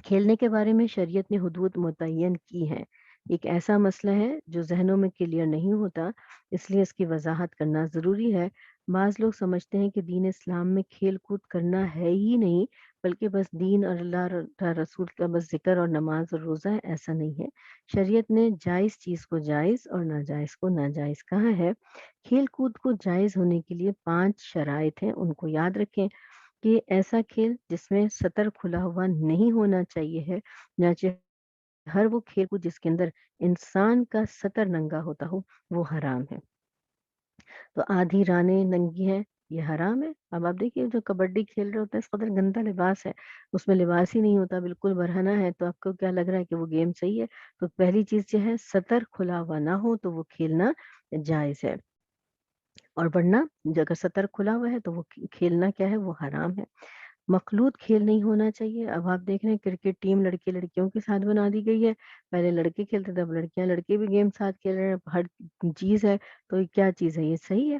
کھیلنے کے بارے میں شریعت نے حدود متعین کی ہیں۔ ایک ایسا مسئلہ ہے جو ذہنوں میں کلیئر نہیں ہوتا، اس لیے اس کی وضاحت کرنا ضروری ہے۔ بعض لوگ سمجھتے ہیں کہ دین اسلام میں کھیل کود کرنا ہے ہی نہیں، بلکہ بس دین اور اللہ رسول کا بس ذکر اور نماز اور روزہ ہے، ایسا نہیں ہے۔ شریعت نے جائز چیز کو جائز اور ناجائز کو ناجائز کہا ہے۔ کھیل کود کو جائز ہونے کے لیے 5 شرائط ہیں، ان کو یاد رکھیں کہ ایسا کھیل جس میں سطر کھلا ہوا نہیں ہونا چاہیے ہے، چنانچہ ہر وہ کھیل کود جس کے اندر انسان کا سطر ننگا ہوتا ہو وہ حرام ہے۔ تو آدھی رانیں ننگی ہیں، یہ حرام ہے۔ اب آپ دیکھیے جو کبڈی کھیل رہے ہوتے ہیں اس قدر گندا لباس ہے، اس میں لباس ہی نہیں ہوتا، بالکل برہنہ ہے، تو آپ کو کیا لگ رہا ہے کہ وہ گیم صحیح ہے؟ تو پہلی چیز جو ہے سطر کھلا ہوا نہ ہو تو وہ کھیلنا جائز ہے، اور ورنہ اگر سطر کھلا ہوا ہے تو وہ کھیلنا کیا ہے؟ وہ حرام ہے۔ مخلوط کھیل نہیں ہونا چاہیے۔ اب آپ دیکھ رہے ہیں کرکٹ ٹیم لڑکے لڑکیوں کے ساتھ بنا دی گئی ہے، پہلے لڑکے کھیلتے تھے، اب لڑکیاں لڑکے بھی گیم ساتھ کھیل رہے ہیں، ہر چیز ہے، تو یہ کیا چیز ہے؟ یہ صحیح ہے؟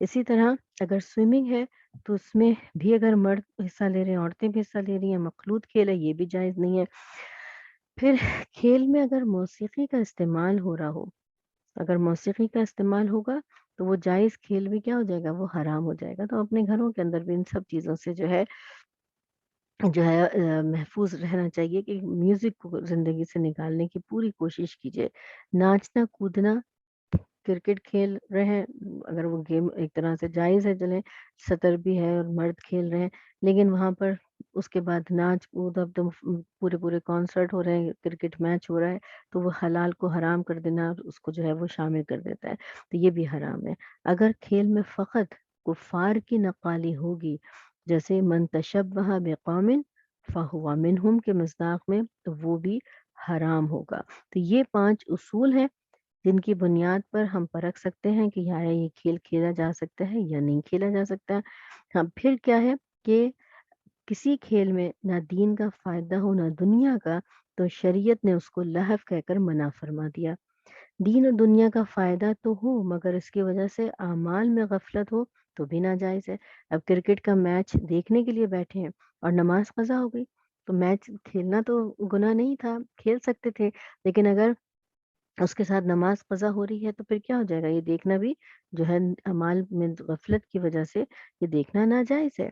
اسی طرح اگر سوئمنگ ہے تو اس میں بھی اگر مرد حصہ لے رہے ہیں، عورتیں بھی حصہ لے رہی ہیں، مخلوط کھیل ہے، یہ بھی جائز نہیں ہے۔ پھر کھیل میں اگر موسیقی کا استعمال ہو رہا ہو، اگر موسیقی کا استعمال ہوگا تو وہ جائز کھیل بھی کیا ہو جائے گا؟ وہ حرام ہو جائے گا۔ تو اپنے گھروں کے اندر بھی ان سب چیزوں سے جو ہے محفوظ رہنا چاہیے کہ میوزک کو زندگی سے نکالنے کی پوری کوشش کیجیے۔ ناچنا کودنا، کرکٹ کھیل رہے ہیں، اگر وہ گیم ایک طرح سے جائز ہے، چلیں سطر بھی ہے اور مرد کھیل رہے ہیں، لیکن وہاں پر اس کے بعد ناچ کود، اب تو پورے پورے کانسرٹ ہو رہے ہیں، کرکٹ میچ ہو رہا ہے، تو وہ حلال کو حرام کر دینا، اس کو جو ہے وہ شامل کر دیتا ہے، تو یہ بھی حرام ہے۔ اگر کھیل میں فقط کفار کی نقالی ہوگی، جیسے من تشبہ بقوم فہو منہم کے مصداق میں، تو وہ بھی حرام ہوگا۔ تو یہ 5 اصول ہیں جن کی بنیاد پر ہم پرکھ سکتے ہیں کہ یہ کھیل کھیلا جا سکتا ہے یا نہیں کھیلا جا سکتا۔ ہاں پھر کیا ہے کہ کسی کھیل میں نہ دین کا فائدہ ہو نہ دنیا کا، تو شریعت نے اس کو لہو کہہ کر منع فرما دیا۔ دین اور دنیا کا فائدہ تو ہو مگر اس کی وجہ سے اعمال میں غفلت ہو تو بھی ناجائز ہے۔ اب کرکٹ کا میچ دیکھنے کے لیے بیٹھے ہیں اور نماز قضا ہو گئی، تو میچ کھیلنا تو گناہ نہیں تھا، کھیل سکتے تھے، لیکن اگر اس کے ساتھ نماز قضا ہو رہی ہے تو پھر کیا ہو جائے گا؟ یہ دیکھنا بھی جو ہے اعمال میں غفلت کی وجہ سے یہ دیکھنا ناجائز ہے۔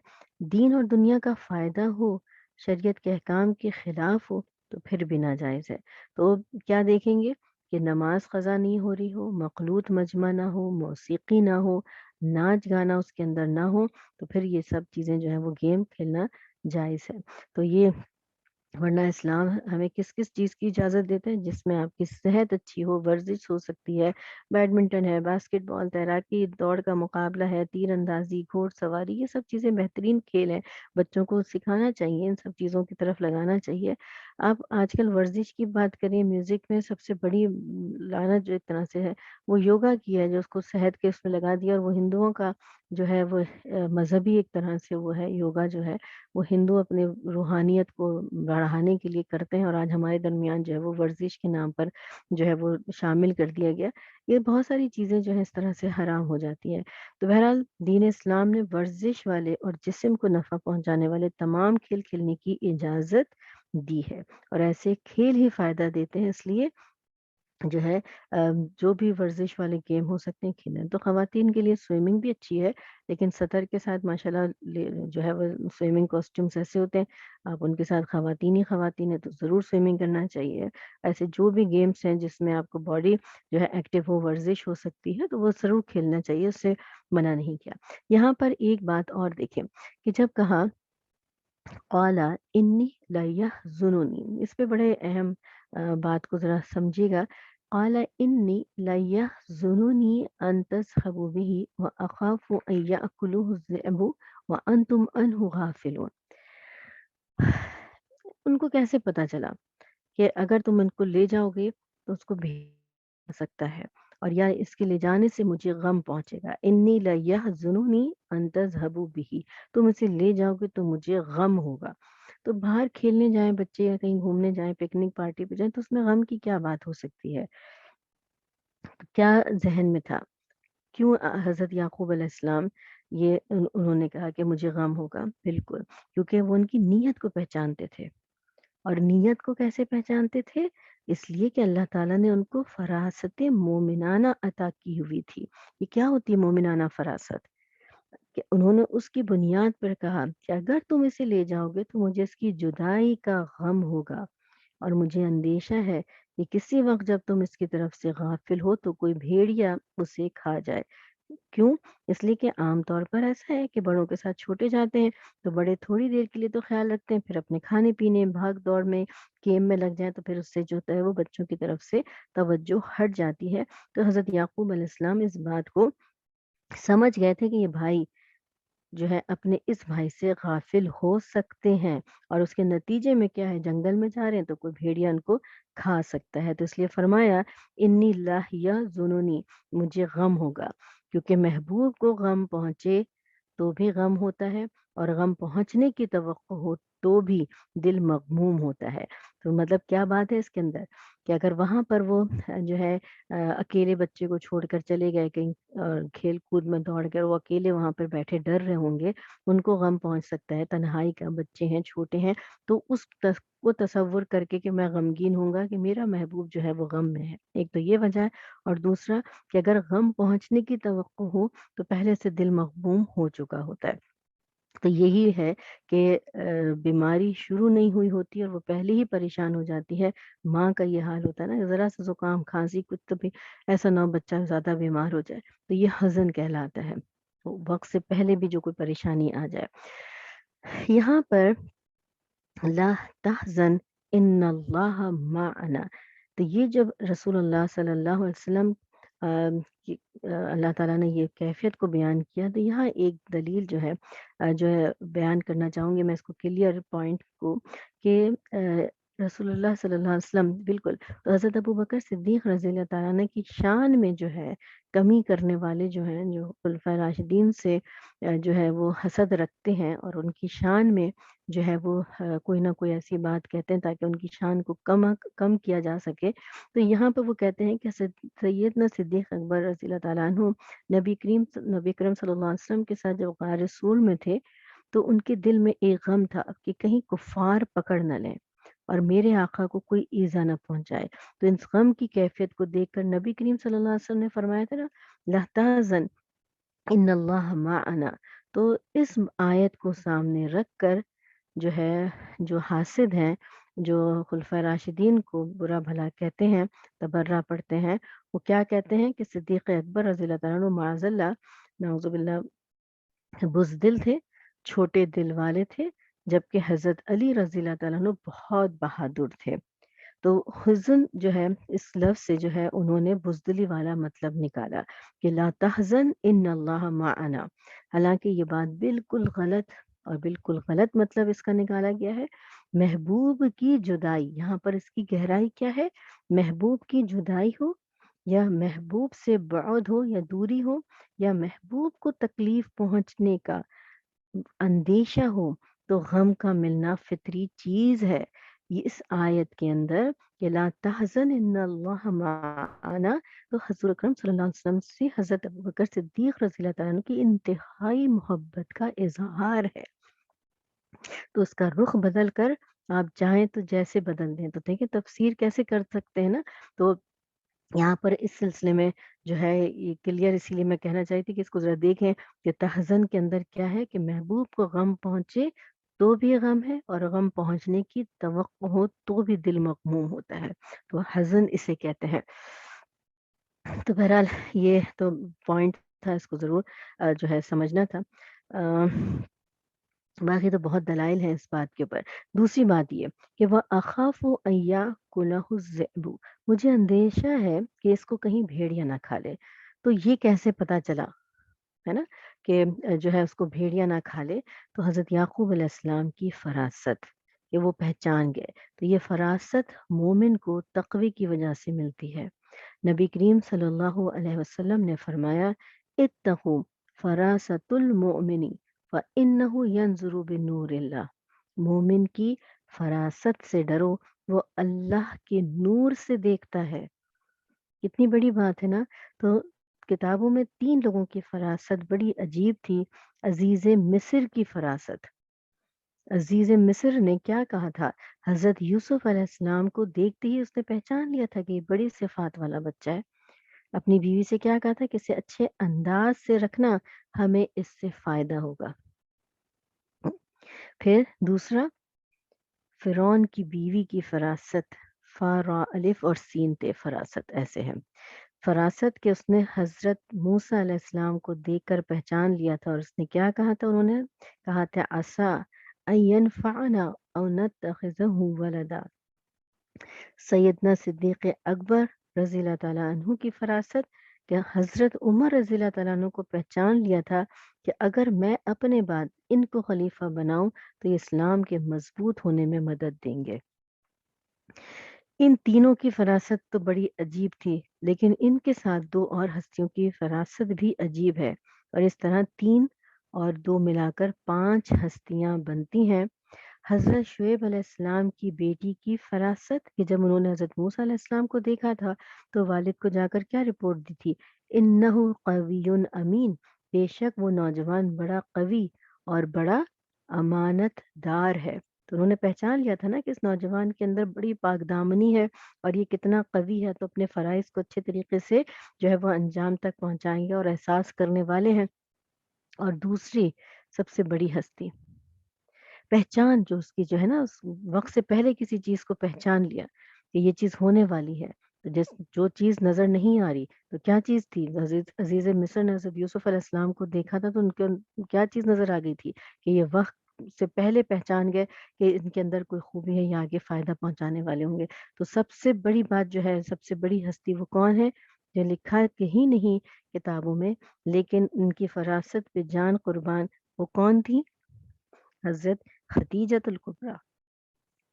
دین اور دنیا کا فائدہ ہو، شریعت کے احکام کے خلاف ہو تو پھر بھی ناجائز ہے۔ تو کیا دیکھیں گے کہ نماز قضا نہیں ہو رہی ہو، مخلوط مجمع نہ ہو، موسیقی نہ ہو، ناچ گانا اس کے اندر نہ ہو، تو پھر یہ سب چیزیں جو ہیں وہ گیم کھیلنا جائز ہے۔ تو یہ ورنہ اسلام ہمیں کس کس چیز کی اجازت دیتا ہے؟ جس میں آپ کی صحت اچھی ہو، ورزش ہو سکتی ہے، بیڈمنٹن ہے، باسکٹ بال، تیراکی، دوڑ کا مقابلہ ہے، تیر اندازی، گھوڑ سواری، یہ سب چیزیں بہترین کھیل ہیں، بچوں کو سکھانا چاہیے، ان سب چیزوں کی طرف لگانا چاہیے۔ آپ آج کل ورزش کی بات کریں، میوزک میں سب سے بڑی لعنت جو ایک طرح سے ہے وہ یوگا کی ہے، جو اس کو صحت کے اس میں لگا دیا، اور وہ ہندوؤں کا جو ہے وہ مذہبی ایک طرح سے وہ ہے یوگا جو ہے، وہ ہندو اپنے روحانیت کو بڑھانے کے لیے کرتے ہیں، اور آج ہمارے درمیان جو ہے وہ ورزش کے نام پر جو ہے وہ شامل کر دیا گیا۔ یہ بہت ساری چیزیں جو ہے اس طرح سے حرام ہو جاتی ہیں۔ تو بہرحال دین اسلام نے ورزش والے اور جسم کو نفع پہنچانے والے تمام کھیل کھیلنے کی اجازت دی ہے، اور ایسے کھیل ہی فائدہ دیتے ہیں، اس لیے جو ہے جو بھی ورزش والے گیم ہو سکتے ہیں کھیلیں۔ تو خواتین کے لیے سوئمنگ بھی اچھی ہے، لیکن سطر کے ساتھ ماشاءاللہ جو ہے وہ سوئمنگ کاسٹیومس ایسے ہوتے ہیں، آپ ان کے ساتھ خواتین ہی خواتین ہیں تو ضرور سوئمنگ کرنا چاہیے۔ ایسے جو بھی گیمس ہیں جس میں آپ کو باڈی جو ہے ایکٹیو ہو، ورزش ہو سکتی ہے، تو وہ ضرور کھیلنا چاہیے، اس سے منع نہیں کیا۔ یہاں پر ایک بات اور دیکھیں کہ جب کہا قال انی لیحزننی، اس پہ بڑے اہم بات کو ذرا سمجھیے گا۔ قال انی لیحزننی ان تذهبوا به واخاف ان یاکلوه الذئب وانتم عنه غافلون۔ ان کو کیسے پتا چلا کہ اگر تم ان کو لے جاؤ گے تو اس کو بھی سکتا ہے، اور یا اس کے لے جانے سے مجھے غم پہنچے گا۔ انی لیحزننی ان تذهبوا به، تم اسے لے جاؤ گے تو مجھے غم ہوگا۔ تو باہر کھیلنے جائیں بچے یا کہیں گھومنے جائیں، پکنک پارٹی پہ جائیں، تو اس میں غم کی کیا بات ہو سکتی ہے؟ کیا ذہن میں تھا؟ کیوں حضرت یعقوب علیہ السلام یہ انہوں نے کہا کہ مجھے غم ہوگا؟ بالکل، کیونکہ وہ ان کی نیت کو پہچانتے تھے۔ اور نیت کو کیسے پہچانتے تھے؟ اس لیے کہ اللہ تعالیٰ نے ان کو فراست مومنانہ عطا کی ہوئی تھی۔ یہ کیا ہوتی ہے مومنانہ فراست؟ کہ انہوں نے اس کی بنیاد پر کہا کہ اگر تم اسے لے جاؤ گے تو مجھے اس کی جدائی کا غم ہوگا، اور مجھے اندیشہ ہے کہ کسی وقت جب تم اس کی طرف سے غافل ہو تو کوئی بھیڑیا اسے کھا جائے۔ کیوں؟ اس لیے کہ عام طور پر ایسا ہے کہ بڑوں کے ساتھ چھوٹے جاتے ہیں تو بڑے تھوڑی دیر کے لیے تو خیال رکھتے ہیں، پھر اپنے کھانے پینے بھاگ دوڑ میں گیم میں لگ جائیں تو پھر اس سے جو ہے وہ بچوں کی طرف سے توجہ ہٹ جاتی ہے۔ تو حضرت یعقوب علیہ السلام اس بات کو سمجھ گئے تھے کہ یہ بھائی جو ہے اپنے اس بھائی سے غافل ہو سکتے ہیں، اور اس کے نتیجے میں کیا ہے، جنگل میں جا رہے ہیں تو کوئی بھیڑیا ان کو کھا سکتا ہے۔ تو اس لیے فرمایا انی لاہیا ظنونی، مجھے غم ہوگا، کیونکہ محبوب کو غم پہنچے تو بھی غم ہوتا ہے، اور غم پہنچنے کی توقع ہو تو بھی دل مغموم ہوتا ہے۔ تو مطلب کیا بات ہے اس کے اندر، کہ اگر وہاں پر وہ جو ہے اکیلے بچے کو چھوڑ کر چلے گئے کہیں، اور کھیل کود میں دوڑ کر وہ اکیلے وہاں پر بیٹھے ڈر رہے ہوں گے، ان کو غم پہنچ سکتا ہے، تنہائی کا، بچے ہیں چھوٹے ہیں، تو اس کو تصور کر کے کہ میں غمگین ہوں گا کہ میرا محبوب جو ہے وہ غم میں ہے، ایک تو یہ وجہ ہے، اور دوسرا کہ اگر غم پہنچنے کی توقع ہو تو پہلے سے دل مغموم ہو چکا ہوتا ہے۔ تو یہی ہے کہ بیماری شروع نہیں ہوئی ہوتی اور وہ پہلے ہی پریشان ہو جاتی ہے، ماں کا یہ حال ہوتا ہے نا، ذرا سا زکام کھانسی کچھ تو بھی ایسا نہ ہو بچہ زیادہ بیمار ہو جائے، تو یہ حزن کہلاتا ہے، وقت سے پہلے بھی جو کوئی پریشانی آ جائے۔ یہاں پر لا تحزن ان اللہ معنا، تو یہ جب رسول اللہ صلی اللہ علیہ وسلم اللہ تعالیٰ نے یہ کیفیت کو بیان کیا، تو یہاں ایک دلیل جو ہے بیان کرنا چاہوں گی میں اس کو کلیئر پوائنٹ کو، کہ رسول اللہ صلی اللہ علیہ وسلم بالکل، تو حضرت ابو بکر صدیق رضی اللہ تعالیٰ عنہ کی شان میں جو ہے کمی کرنے والے جو ہیں، جو خلفۂ راشدین سے جو ہے وہ حسد رکھتے ہیں اور ان کی شان میں جو ہے وہ کوئی نہ کوئی ایسی بات کہتے ہیں تاکہ ان کی شان کو کم کیا جا سکے، تو یہاں پہ وہ کہتے ہیں کہ سیدنا صدیق اکبر رضی اللہ تعالیٰ عنہ نبی کریم صلی اللہ علیہ وسلم کے ساتھ جب غار رسول میں تھے تو ان کے دل میں ایک غم تھا کہ کہیں کفار پکڑ نہ لیں اور میرے آقا کو کوئی ایزا نہ پہنچائے۔ تو اس غم کی کیفیت کو دیکھ کر نبی کریم صلی اللہ علیہ وسلم نے فرمایا تھا نا، لا تحزن ان اللہ معنا، تو اس آیت کو سامنے رکھ کر جو ہے، جو حاسد ہیں، جو خلفۂ راشدین کو برا بھلا کہتے ہیں، تبرہ پڑھتے ہیں، وہ کیا کہتے ہیں کہ صدیق اکبر رضی اللہ تعالیٰ عنہ معاذ اللہ نعوذ باللہ بزدل تھے، چھوٹے دل والے تھے، جبکہ حضرت علی رضی اللہ تعالیٰ عنہ بہت بہادر تھے۔ تو حزن جو ہے اس لفظ سے جو ہے انہوں نے بزدلی والا مطلب نکالا کہ لا تحزن ان اللہ معنا، حالانکہ یہ بات بالکل غلط اور بالکل غلط مطلب اس کا نکالا گیا ہے۔ محبوب کی جدائی، یہاں پر اس کی گہرائی کیا ہے، محبوب کی جدائی ہو یا محبوب سے بعد ہو یا دوری ہو، یا محبوب کو تکلیف پہنچنے کا اندیشہ ہو، تو غم کا ملنا فطری چیز ہے۔ یہ اس آیت کے اندر کہ لا تحزن ان اللہ معنا، تو حضور اکرم صلی اللہ علیہ وسلم سے حضرت ابوبکر صدیق رضی اللہ تعالیٰ عنہ کی انتہائی محبت کا اظہار ہے، تو اس کا رخ بدل کر آپ چاہیں تو جیسے بدل دیں، تو دیکھیں تفسیر کیسے کر سکتے ہیں نا۔ تو یہاں پر اس سلسلے میں جو ہے یہ کلیئر، اسی لیے میں کہنا چاہتی تھی کہ اس کو ذرا دیکھیں کہ تحزن کے اندر کیا ہے، کہ محبوب کو غم پہنچے تو بھی غم ہے، اور غم پہنچنے کی توقع ہو تو بھی دل مغموم ہوتا ہے، تو حزن اسے کہتے ہیں۔ تو بہرحال یہ تو پوائنٹ تھا، اس کو ضرور جو ہے سمجھنا تھا۔ باقی تو بہت دلائل ہیں اس بات کے اوپر۔ دوسری بات یہ کہ وہ اخاف و ایا کلہ الذئب، مجھے اندیشہ ہے کہ اس کو کہیں بھیڑیا نہ کھا لے۔ تو یہ کیسے پتا چلا ہے نا کہ جو ہے اس کو بھیڑیا نہ کھا لے؟ تو حضرت یعقوب علیہ السلام کی فراست کہ وہ پہچان گئے، تو یہ فراست مومن کو تقوی کی وجہ سے ملتی ہے۔ نبی کریم صلی اللہ علیہ وسلم نے فرمایا اتقوا فراست المؤمن فإنه ينظر بنور اللہ، مومن کی فراست سے ڈرو، وہ اللہ کے نور سے دیکھتا ہے۔ کتنی بڑی بات ہے نا؟ تو کتابوں میں 3 لوگوں کی فراست بڑی عجیب تھی۔ عزیز مصر کی فراست، عزیز مصر نے کیا کہا تھا؟ حضرت یوسف علیہ السلام کو دیکھتے ہی اس نے پہچان لیا تھا کہ یہ بڑی صفات والا بچہ ہے۔ اپنی بیوی سے کیا کہا تھا کہ اسے اچھے انداز سے رکھنا، ہمیں اس سے فائدہ ہوگا۔ پھر دوسرا، فرعون کی بیوی کی فراست، فا را الف اور سین تے فراست ایسے ہیں۔ فراست کہ اس نے حضرت موسیٰ علیہ السلام کو دیکھ کر پہچان لیا تھا، اور اس نے کیا کہا تھا؟ انہوں نے کہا تھا عسیٰ ان ینفعنا او نتخذہ ولدا۔ سیدنا صدیق اکبر رضی اللہ تعالیٰ عنہ کی فراست کہ حضرت عمر رضی اللہ تعالیٰ عنہ کو پہچان لیا تھا کہ اگر میں اپنے بعد ان کو خلیفہ بناؤں تو یہ اسلام کے مضبوط ہونے میں مدد دیں گے۔ ان تینوں کی فراست تو بڑی عجیب تھی، لیکن ان کے ساتھ 2 اور ہستیوں کی فراست بھی عجیب ہے، اور اس طرح 3 اور 2 ملا کر 5 ہستیاں بنتی ہیں۔ حضرت شعیب علیہ السلام کی بیٹی کی فراست کہ جب انہوں نے حضرت موسیٰ علیہ السلام کو دیکھا تھا تو والد کو جا کر کیا رپورٹ دی تھی؟ انہ قوی امین، بے شک وہ نوجوان بڑا قوی اور بڑا امانت دار ہے۔ تو انہوں نے پہچان لیا تھا نا کہ اس نوجوان کے اندر بڑی پاک دامنی ہے اور یہ کتنا قوی ہے، تو اپنے فرائض کو اچھے طریقے سے جو ہے وہ انجام تک پہنچائیں گے اور احساس کرنے والے ہیں۔ اور دوسری سب سے بڑی ہستی پہچان جو اس کی جو ہے نا، اس وقت سے پہلے کسی چیز کو پہچان لیا کہ یہ چیز ہونے والی ہے، تو جو چیز نظر نہیں آ رہی تو کیا چیز تھی؟ عزیز مصر نے حضرت یوسف علیہ السلام کو دیکھا تھا تو ان کے کیا چیز نظر آ گئی تھی کہ یہ وقت سے پہلے پہچان گئے کہ ان کے اندر کوئی خوبی ہے، یہ آگے فائدہ پہنچانے والے ہوں گے۔ تو سب سے بڑی بات جو ہے، سب سے بڑی ہستی وہ کون ہے؟ جو لکھا کہیں نہیں کتابوں میں، لیکن ان کی فراست پہ جان قربان، وہ کون تھی؟ حضرت خدیجۃ الکبریٰ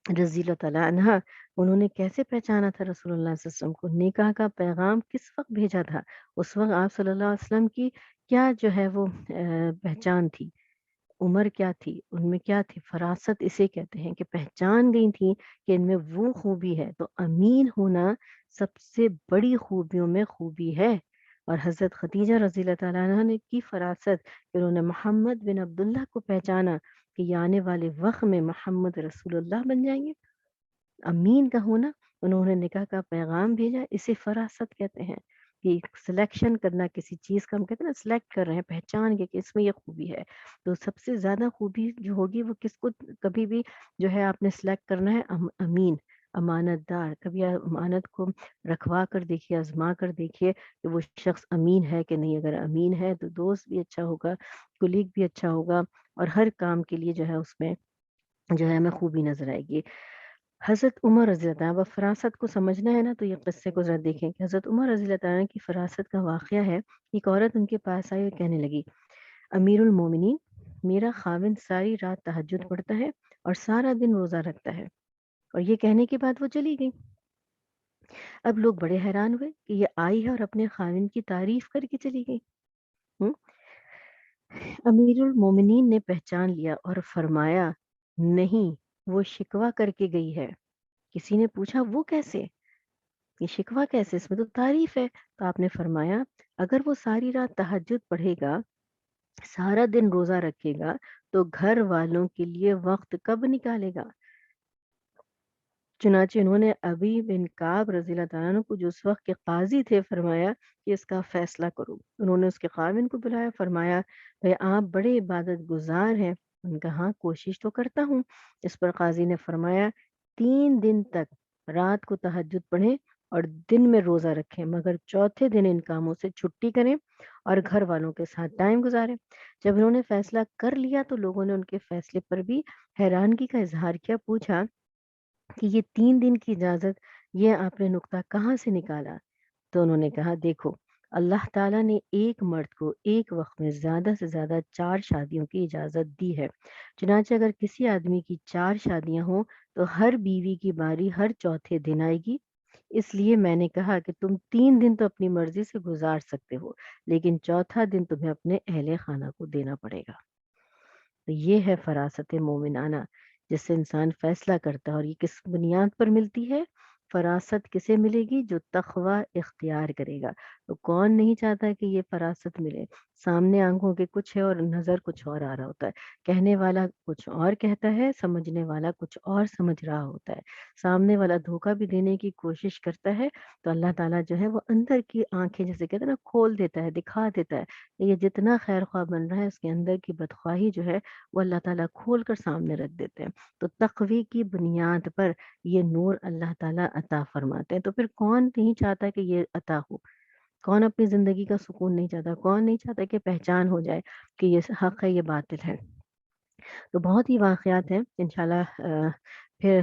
رضی اللہ تعالیٰ عنہا۔ انہوں نے کیسے پہچانا تھا رسول اللہ صلی اللہ علیہ وسلم کو؟ نکاح کا پیغام کس وقت بھیجا تھا؟ اس وقت آپ صلی اللہ علیہ وسلم کی کیا جو ہے وہ پہچان تھی، عمر کیا تھی، ان میں کیا تھی؟ فراست اسے کہتے ہیں کہ پہچان گئی تھی کہ ان میں وہ خوبی ہے۔ تو امین ہونا سب سے بڑی خوبیوں میں خوبی ہے۔ اور حضرت خدیجہ رضی اللہ تعالیٰ عنہ نے کی فراست کہ انہوں نے محمد بن عبداللہ کو پہچانا کہ یہ آنے والے وقت میں محمد رسول اللہ بن جائیں گے۔ امین کا ہونا، انہوں نے نکاح کا پیغام بھیجا، اسے فراست کہتے ہیں کہ سلیکشن کرنا کسی چیز کا، ہم کہتے ہیں نا سلیکٹ کر رہے ہیں، پہچان کے کہ اس میں یہ خوبی ہے۔ تو سب سے زیادہ خوبی جو ہوگی وہ کس کو کبھی بھی جو ہے آپ نے سلیکٹ کرنا ہے؟ امین، امانت دار۔ کبھی امانت کو رکھوا کر دیکھیے، آزما کر دیکھیے کہ وہ شخص امین ہے کہ نہیں۔ اگر امین ہے تو دوست بھی اچھا ہوگا، کولیگ بھی اچھا ہوگا، اور ہر کام کے لیے جو ہے اس میں جو ہے ہمیں خوبی نظر آئے گی۔ حضرت عمر رضی اللہ عنہ، اب فراست کو سمجھنا ہے نا تو یہ قصے کو ذرا دیکھیں کہ حضرت عمر رضی اللہ عنہ کی فراست کا واقعہ ہے۔ ایک عورت ان کے پاس آئی اور کہنے لگی، امیر المومنین، میرا خاوند ساری رات تہجد پڑھتا ہے اور سارا دن روزہ رکھتا ہے۔ اور یہ کہنے کے بعد وہ چلی گئی۔ اب لوگ بڑے حیران ہوئے کہ یہ آئی ہے اور اپنے خاوند کی تعریف کر کے چلی گئی۔ ہم؟ امیر المومنین نے پہچان لیا اور فرمایا، نہیں، وہ شکوہ کر کے گئی ہے۔ کسی نے پوچھا وہ کیسے؟ یہ شکوہ کیسے؟ اس میں تو تعریف ہے۔ تو آپ نے فرمایا، اگر وہ ساری رات تہجد پڑھے گا، سارا دن روزہ رکھے گا، تو گھر والوں کے لیے وقت کب نکالے گا؟ چنانچہ انہوں نے ابی بن کعب رضی اللہ تعالیٰ عنہ کو جو اس وقت کے قاضی تھے فرمایا کہ اس کا فیصلہ کرو۔ انہوں نے اس کے خاوند کو بلایا، فرمایا، بھئی آپ بڑے عبادت گزار ہیں۔ ان کا ہاں کوشش تو کرتا ہوں۔ اس پر قاضی نے فرمایا، 3 دن تک رات کو تہجد پڑھیں اور دن میں روزہ رکھیں، مگر چوتھے دن ان کاموں سے چھٹی کریں اور گھر والوں کے ساتھ ٹائم گزاریں۔ جب انہوں نے فیصلہ کر لیا تو لوگوں نے ان کے فیصلے پر بھی حیرانگی کا اظہار کیا، پوچھا کہ یہ 3 دن کی اجازت، یہ آپ نے نقطہ کہاں سے نکالا؟ تو انہوں نے کہا، دیکھو، اللہ تعالیٰ نے ایک مرد کو ایک وقت میں زیادہ سے زیادہ 4 شادیوں کی اجازت دی ہے۔ چنانچہ اگر کسی آدمی کی 4 شادیاں ہوں تو ہر بیوی کی باری ہر چوتھے دن آئے گی۔ اس لیے میں نے کہا کہ تم 3 دن تو اپنی مرضی سے گزار سکتے ہو، لیکن چوتھا دن تمہیں اپنے اہل خانہ کو دینا پڑے گا۔ تو یہ ہے فراست مومنانہ، جس سے انسان فیصلہ کرتا ہے، اور یہ کس بنیاد پر ملتی ہے؟ فراست کسے ملے گی؟ جو تقوی اختیار کرے گا۔ تو کون نہیں چاہتا کہ یہ فراست ملے؟ سامنے آنکھوں کے کچھ ہے اور نظر کچھ اور آ رہا ہوتا ہے، کہنے والا کچھ اور کہتا ہے، سمجھنے والا کچھ اور سمجھ رہا ہوتا ہے، سامنے والا دھوکا بھی دینے کی کوشش کرتا ہے، تو اللہ تعالیٰ جو ہے وہ اندر کی آنکھیں جیسے کہتے ہیں نا کھول دیتا ہے، دکھا دیتا ہے کہ یہ جتنا خیر خواہ بن رہا ہے اس کے اندر کی بدخواہی جو ہے وہ اللہ تعالیٰ کھول کر سامنے رکھ دیتے ہیں۔ تو تقوی کی بنیاد پر یہ نور اللہ تعالیٰ عطا فرماتے ہیں۔ تو پھر کون نہیں چاہتا کہ یہ عطا ہو؟ کون اپنی زندگی کا سکون نہیں چاہتا؟ کون نہیں چاہتا کہ پہچان ہو جائے کہ یہ حق ہے، یہ باطل ہے؟ تو بہت ہی واقعات ہیں انشاءاللہ، پھر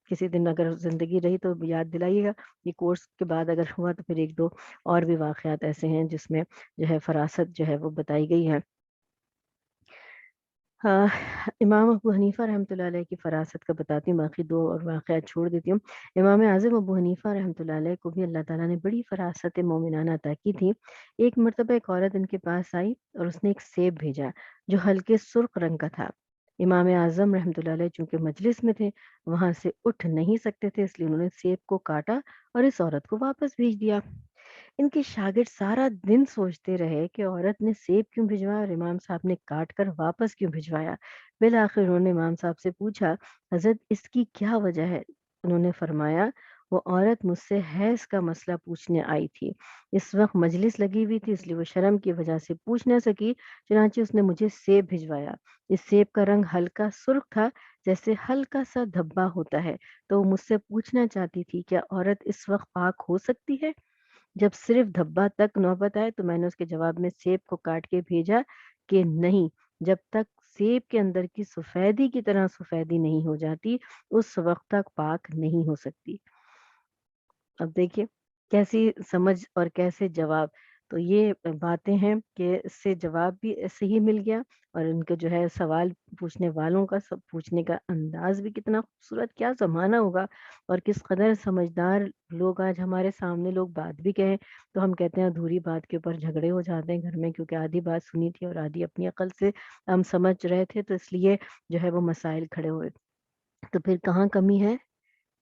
کسی دن اگر زندگی رہی تو یاد دلائیے گا، یہ کورس کے بعد اگر ہوا تو پھر ایک دو اور بھی واقعات ایسے ہیں جس میں جو ہے فراست جو ہے وہ بتائی گئی ہے۔ ہاں، امام ابو حنیفہ رحمۃ اللہ علیہ کی فراست کا بتاتی ہوں، باقی دو اور واقعات چھوڑ دیتی ہوں۔ امام اعظم ابو حنیفہ رحمۃ اللہ علیہ کو بھی اللہ تعالیٰ نے بڑی فراست مومنانہ عطا کی تھی۔ ایک مرتبہ ایک عورت ان کے پاس آئی اور اس نے ایک سیب بھیجا جو ہلکے سرخ رنگ کا تھا۔ امام اعظم رحمۃ اللہ علیہ چونکہ مجلس میں تھے، وہاں سے اٹھ نہیں سکتے تھے، اس لیے انہوں نے سیب کو کاٹا اور اس عورت کو واپس بھیج دیا۔ ان کے شاگرد سارا دن سوچتے رہے کہ عورت نے سیب کیوں بھجوایا اور امام صاحب نے کاٹ کر واپس کیوں بھجوایا۔ بالآخر انہوں نے امام صاحب سے پوچھا، حضرت اس کی کیا وجہ ہے؟ انہوں نے فرمایا، وہ عورت مجھ سے حیض کا مسئلہ پوچھنے آئی تھی، اس وقت مجلس لگی ہوئی تھی، اس لیے وہ شرم کی وجہ سے پوچھ نہ سکی، چنانچہ اس نے مجھے سیب بھجوایا۔ اس سیب کا رنگ ہلکا سرخ تھا، جیسے ہلکا سا دھبا ہوتا ہے، تو وہ مجھ سے پوچھنا چاہتی تھی کیا عورت اس وقت پاک ہو سکتی ہے؟ جب صرف دھبا تک نوبت آئے تو میں نے اس کے جواب میں سیب کو کاٹ کے بھیجا کہ نہیں، جب تک سیب کے اندر کی سفیدی کی طرح سفیدی نہیں ہو جاتی اس وقت تک پاک نہیں ہو سکتی۔ اب دیکھیے کیسی سمجھ اور کیسے جواب، تو یہ باتیں ہیں کہ اس سے جواب بھی ایسے ہی مل گیا، اور ان کے جو ہے سوال پوچھنے والوں کا سب پوچھنے کا انداز بھی کتنا خوبصورت، کیا زمانہ ہوگا اور کس قدر سمجھدار لوگ آج ہمارے سامنے، لوگ بات بھی کہیں تو ہم کہتے ہیں ادھوری بات کے اوپر جھگڑے ہو جاتے ہیں گھر میں، کیونکہ آدھی بات سنی تھی اور آدھی اپنی عقل سے ہم سمجھ رہے تھے، تو اس لیے جو ہے وہ مسائل کھڑے ہوئے۔ تو پھر کہاں کمی ہے؟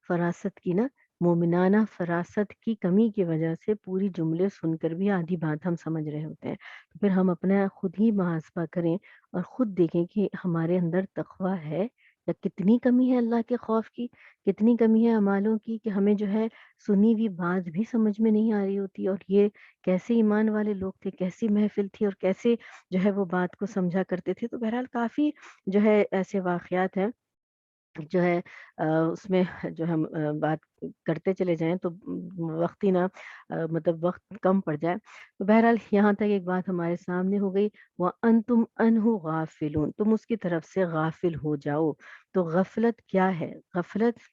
فراست کی نا، مومنانہ فراست کی کمی کی وجہ سے پوری جملے سن کر بھی آدھی بات ہم سمجھ رہے ہوتے ہیں۔ تو پھر ہم اپنا خود ہی محاسبہ کریں اور خود دیکھیں کہ ہمارے اندر تقوی ہے یا کتنی کمی ہے اللہ کے خوف کی، کتنی کمی ہے اعمالوں کی کہ ہمیں جو ہے سنی ہوئی بات بھی سمجھ میں نہیں آ رہی ہوتی، اور یہ کیسے ایمان والے لوگ تھے، کیسی محفل تھی اور کیسے جو ہے وہ بات کو سمجھا کرتے تھے۔ تو بہرحال کافی جو ہے ایسے واقعات ہیں جو ہے اس میں جو ہم بات کرتے چلے جائیں تو وقت ہی نہ مطلب وقت کم پڑ جائے۔ تو بہرحال یہاں تک ایک بات ہمارے سامنے ہو گئی، وَأَنْتُمْ عَنْهُ غَافِلُونَ، تم اس کی طرف سے غافل ہو جاؤ۔ تو غفلت کیا ہے؟ غفلت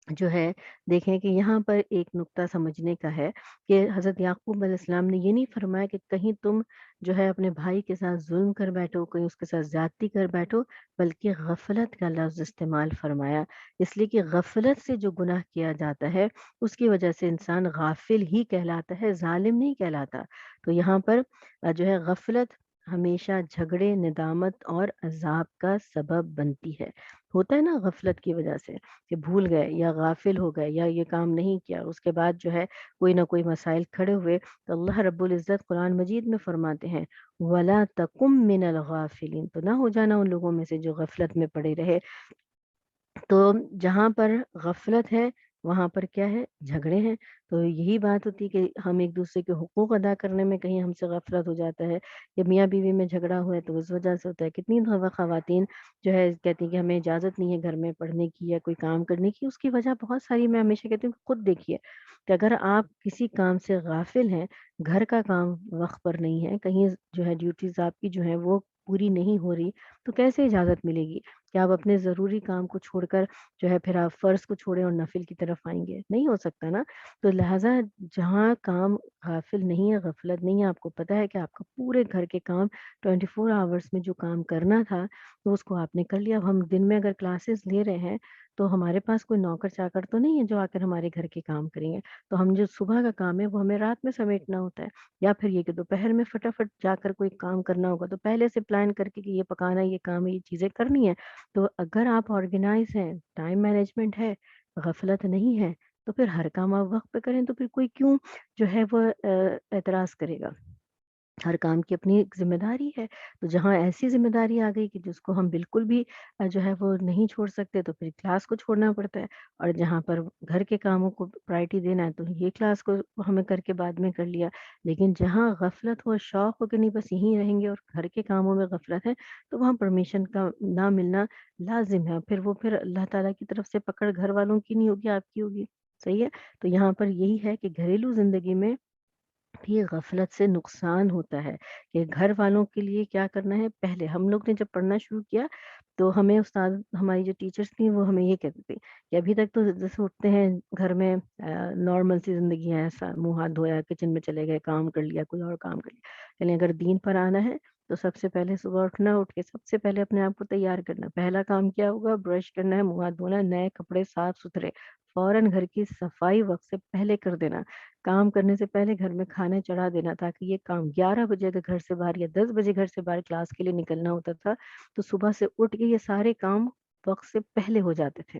جو ہے، دیکھیں کہ یہاں پر ایک نقطہ سمجھنے کا ہے کہ حضرت یعقوب علیہ السلام نے یہ نہیں فرمایا کہ کہیں تم جو ہے اپنے بھائی کے ساتھ ظلم کر بیٹھو، کہیں اس کے ساتھ زیادتی کر بیٹھو، بلکہ غفلت کا لفظ استعمال فرمایا، اس لیے کہ غفلت سے جو گناہ کیا جاتا ہے اس کی وجہ سے انسان غافل ہی کہلاتا ہے، ظالم نہیں کہلاتا۔ تو یہاں پر جو ہے غفلت ہمیشہ جھگڑے، ندامت اور عذاب کا سبب بنتی ہے، ہوتا ہے نا غفلت کی وجہ سے کہ بھول گئے یا غافل ہو گئے یا یہ کام نہیں کیا، اس کے بعد جو ہے کوئی نہ کوئی مسائل کھڑے ہوئے، تو اللہ رب العزت قرآن مجید میں فرماتے ہیں وَلَا تَكُن مِّنَ الْغَافِلِينَ، تو نہ ہو جانا ان لوگوں میں سے جو غفلت میں پڑے رہے۔ تو جہاں پر غفلت ہے وہاں پر کیا ہے؟ جھگڑے ہیں۔ تو یہی بات ہوتی ہے کہ ہم ایک دوسرے کے حقوق ادا کرنے میں کہیں ہم سے غفلت ہو جاتا ہے، یا میاں بیوی میں جھگڑا ہوا ہے تو اس وجہ سے ہوتا ہے۔ کتنی دفعہ خواتین جو ہے کہتی ہیں کہ ہمیں اجازت نہیں ہے گھر میں پڑھنے کی یا کوئی کام کرنے کی، اس کی وجہ بہت ساری، میں ہمیشہ کہتی ہوں کہ خود دیکھیے کہ اگر آپ کسی کام سے غافل ہیں، گھر کا کام وقت پر نہیں ہے، کہیں جو ہے ڈیوٹیز آپ کی جو ہے وہ پوری نہیں ہو رہی، تو کیسے اجازت ملے گی کہ آپ اپنے ضروری کام کو چھوڑ کر جو ہے پھر آپ فرض کو چھوڑیں اور نفل کی طرف آئیں گے؟ نہیں ہو سکتا نا۔ تو لہٰذا جہاں کام غافل نہیں ہے، غفلت نہیں ہے، آپ کو پتہ ہے کہ آپ کا پورے گھر کے کام 24 آورس میں جو کام کرنا تھا تو اس کو آپ نے کر لیا۔ اب ہم دن میں اگر کلاسز لے رہے ہیں تو ہمارے پاس کوئی نوکر چاکر تو نہیں ہے جو آ کر ہمارے گھر کے کام کریں گے، تو ہم جو صبح کا کام ہے وہ ہمیں رات میں سمیٹنا ہوتا ہے، یا پھر یہ کہ دوپہر میں فٹافٹ جا کر کوئی کام کرنا ہوگا تو پہلے سے پلان کر کے کہ یہ پکانا ہے، یہ کام ہے، یہ چیزیں کرنی ہے۔ تو اگر آپ آرگنائز ہیں، ٹائم مینجمنٹ ہے، غفلت نہیں ہے، تو پھر ہر کام آپ وقت پہ کریں تو پھر کوئی کیوں جو ہے وہ اعتراض کرے گا؟ ہر کام کی اپنی ایک ذمہ داری ہے، تو جہاں ایسی ذمہ داری آ گئی کہ جس کو ہم بالکل بھی جو ہے وہ نہیں چھوڑ سکتے تو پھر کلاس کو چھوڑنا پڑتا ہے، اور جہاں پر گھر کے کاموں کو پرائورٹی دینا ہے تو یہ کلاس کو ہمیں کر کے بعد میں کر لیا، لیکن جہاں غفلت ہو، شوق ہو کہ نہیں بس یہیں رہیں گے اور گھر کے کاموں میں غفلت ہے، تو وہاں پرمیشن کا نہ ملنا لازم ہے، پھر اللہ تعالیٰ کی طرف سے پکڑ گھر والوں کی نہیں ہوگی، آپ کی ہوگی، صحیح ہے؟ تو یہاں پر یہی ہے کہ گھریلو زندگی میں بھی غفلت سے نقصان ہوتا ہے کہ گھر والوں کے لیے کیا کرنا ہے، پہلے ہم لوگ نے جب پڑھنا شروع کیا تو ہمیں استاد ہماری جو ٹیچرس تھیں وہ ہمیں یہ کہتے تھے کہ ابھی تک تو جیسے اٹھتے ہیں گھر میں نارمل سی زندگی ہے، ایسا منہ ہاتھ دھویا کچن میں چلے گئے کام کر لیا کوئی اور کام کر لیا، لیکن اگر دین پر آنا ہے تو سب سے پہلے صبح اٹھنا، اٹھ کے سب سے پہلے اپنے آپ کو تیار کرنا، پہلا کام کیا ہوگا، برش کرنا ہے، منہ ہاتھ دھونا ہے، نئے کپڑے صاف ستھرے، فوراً گھر کی صفائی وقت سے پہلے کر دینا، کام کرنے سے پہلے گھر میں کھانا چڑھا دینا تاکہ یہ کام 11 بجے اگر گھر سے باہر یا 10 بجے گھر سے باہر کلاس کے لیے نکلنا ہوتا تھا تو صبح سے اٹھ کے یہ سارے کام وقت سے پہلے ہو جاتے تھے،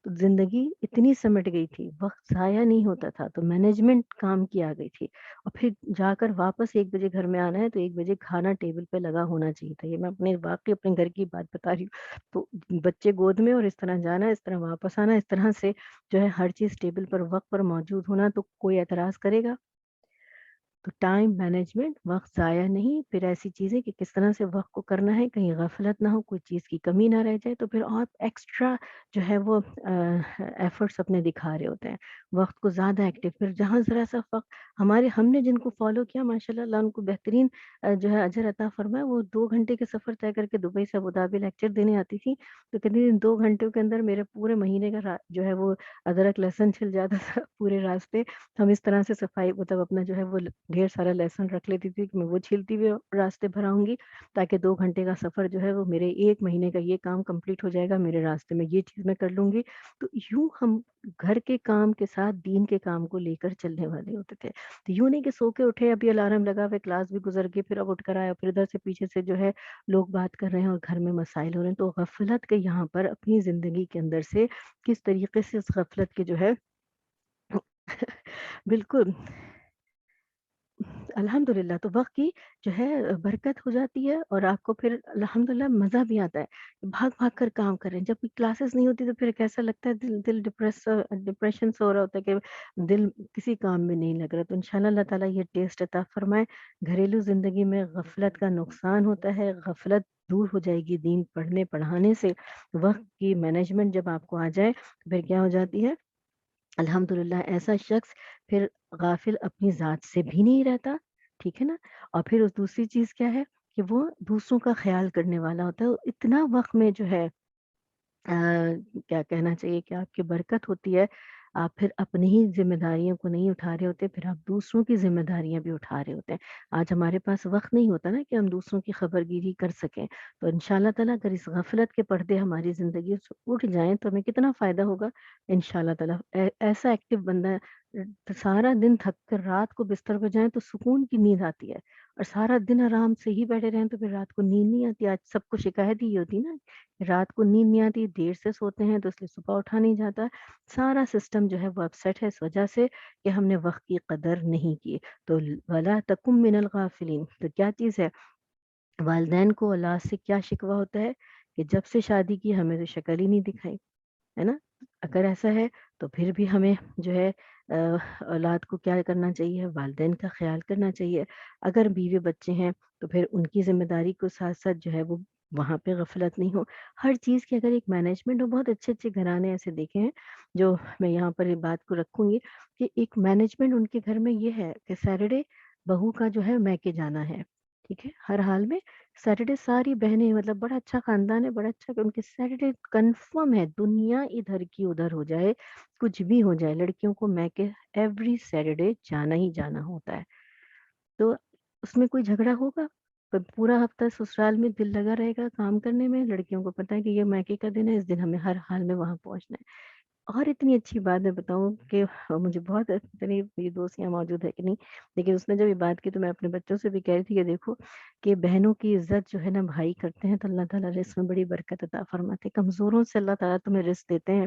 تو زندگی اتنی سمٹ گئی تھی، وقت ضائع نہیں ہوتا تھا، تو مینجمنٹ کام کی آ گئی تھی، اور پھر جا کر واپس 1 بجے گھر میں آنا ہے تو 1 بجے کھانا ٹیبل پہ لگا ہونا چاہیے تھا، یہ میں اپنے گھر کی بات بتا رہی ہوں، تو بچے گود میں اور اس طرح جانا، اس طرح واپس آنا، اس طرح سے جو ہے ہر چیز ٹیبل پر وقت پر موجود ہونا، تو کوئی اعتراض کرے گا؟ تو ٹائم مینجمنٹ، وقت ضائع نہیں، پھر ایسی چیزیں کہ کس طرح سے وقت کو کرنا ہے، کہیں غفلت نہ ہو، کوئی چیز کی کمی نہ رہ جائے، تو پھر آپ ایکسٹرا جو ہے وہ ایفرٹس اپنے دکھا رہے ہوتے ہیں، وقت کو زیادہ ایکٹیو، پھر جہاں ذرا سا وقت ہم نے جن کو فالو کیا ماشاء اللہ ان کو بہترین جو ہے اجر عطا فرمائے، وہ 2 گھنٹے کے سفر طے کر کے دبئی سے ابوظہبی لیکچر دینے آتی تھی، تو کہتی تھی 2 گھنٹوں کے اندر میرے پورے مہینے کا جو ہے وہ ادرک لہسن چھل جاتا تھا پورے راستے، ہم اس طرح سے صفائی مطلب اپنا جو ہے وہ ڈھیر سارا لہسن رکھ لیتی تھی کہ میں وہ چھیلتی ہوئے راستے بھر آؤں گی تاکہ 2 گھنٹے کا سفر جو ہے وہ میرے 1 مہینے کا یہ کام کمپلیٹ ہو جائے گا، میرے راستے میں یہ چیز میں کر لوں گی، تو یوں ہم گھر کے کام کے ساتھ دین کے کام کو لے کر چلنے والے ہوتے تھے، تو یوں نہیں کہ سو کے اٹھے ابھی الارم لگا ہوئے کلاس بھی گزر گئی پھر اب اٹھ کر آیا پھر ادھر سے پیچھے سے جو ہے لوگ بات کر رہے ہیں اور گھر میں مسائل ہو رہے ہیں، تو غفلت کے یہاں پر اپنی زندگی کے اندر سے کس طریقے سے اس غفلت کے جو ہے بالکل الحمدللہ تو وقت کی جو ہے برکت ہو جاتی ہے اور آپ کو پھر الحمدللہ مزہ بھی آتا ہے، بھاگ بھاگ کر کام کر رہے ہیں، جب کلاسز نہیں ہوتی تو پھر کیسا لگتا ہے دل ڈپریشن سے ہو رہا ہوتا ہے کہ دل کسی کام میں نہیں لگ رہا، تو انشاءاللہ اللہ تعالیٰ یہ ٹیسٹ عطا فرمائے، گھریلو زندگی میں غفلت کا نقصان ہوتا ہے، غفلت دور ہو جائے گی دین پڑھنے پڑھانے سے، وقت کی مینجمنٹ جب آپ کو آ جائے تو پھر کیا ہو جاتی ہے الحمدللہ ایسا شخص پھر غافل اپنی ذات سے بھی نہیں رہتا، ٹھیک ہے نا؟ اور پھر اس دوسری چیز کیا ہے کہ وہ دوسروں کا خیال کرنے والا ہوتا ہے، اتنا وقت میں جو ہے آ، کیا کہنا چاہیے کہ آپ کی برکت ہوتی ہے، آپ پھر اپنی ہی ذمہ داریوں کو نہیں اٹھا رہے ہوتے، پھر آپ دوسروں کی ذمہ داریاں بھی اٹھا رہے ہوتے ہیں۔ آج ہمارے پاس وقت نہیں ہوتا نا کہ ہم دوسروں کی خبر گیری کر سکیں، تو انشاءاللہ تعالیٰ اگر اس غفلت کے پردے ہماری زندگی سے اٹھ جائیں تو ہمیں کتنا فائدہ ہوگا انشاءاللہ تعالیٰ۔ ایسا ایکٹیو بندہ سارا دن تھک کر رات کو بستر پہ جائیں تو سکون کی نیند آتی ہے، اور سارا دن آرام سے ہی بیٹھے رہیں تو پھر رات کو نیند نہیں آتی، آج سب کو شکایت ہی ہوتی نا، رات کو نیند نہیں آتی، دیر سے سوتے ہیں تو اس لیے صبح اٹھا نہیں جاتا، سارا سسٹم جو ہے وہ اپسیٹ ہے اس وجہ سے کہ ہم نے وقت کی قدر نہیں کی، تو وَلَا تَكُن مِّنَ الْغَافِلِينَ، تو کیا چیز ہے، والدین کو اولاد سے کیا شکوہ ہوتا ہے کہ جب سے شادی کی ہمیں تو شکل ہی نہیں دکھائی، ہے نا؟ اگر ایسا ہے تو پھر بھی ہمیں جو ہے اولاد کو کیا کرنا چاہیے، والدین کا خیال کرنا چاہیے، اگر بیوی بچے ہیں تو پھر ان کی ذمہ داری کو ساتھ ساتھ جو ہے وہ وہاں پہ غفلت نہیں ہو، ہر چیز کی اگر ایک مینجمنٹ ہو، بہت اچھے اچھے گھرانے ایسے دیکھے ہیں جو میں یہاں پر یہ بات کو رکھوں گی کہ ایک مینجمنٹ ان کے گھر میں یہ ہے کہ سیٹرڈے بہو کا جو ہے میکے جانا ہے، ٹھیک ہے، ہر حال میں سیٹرڈے ساری بہنیں مطلب بڑا اچھا خاندان ہے، بڑا اچھا کہ ان کے سیٹرڈے کنفرم ہے، دنیا ادھر کی ادھر ہو جائے کچھ بھی ہو جائے لڑکیوں کو میکے ایوری سیٹرڈے جانا ہی جانا ہوتا ہے، تو اس میں کوئی جھگڑا ہوگا؟ پورا ہفتہ سسرال میں دل لگا رہے گا کام کرنے میں، لڑکیوں کو پتا ہے کہ یہ میکے کا دن ہے، اس دن ہمیں ہر حال میں وہاں پہنچنا ہے، اور اتنی اچھی بات میں بتاؤں کہ مجھے بہت پتہ نہیں میری دوست یہاں موجود ہے کہ نہیں، لیکن اس نے جب یہ بات کی تو میں اپنے بچوں سے بھی کہہ رہی تھی کہ دیکھو کہ بہنوں کی عزت جو ہے نا بھائی کرتے ہیں تو اللہ تعالیٰ رزق میں بڑی برکت عطا فرماتے ہیں، کمزوروں سے اللہ تعالیٰ تمہیں رزق دیتے ہیں،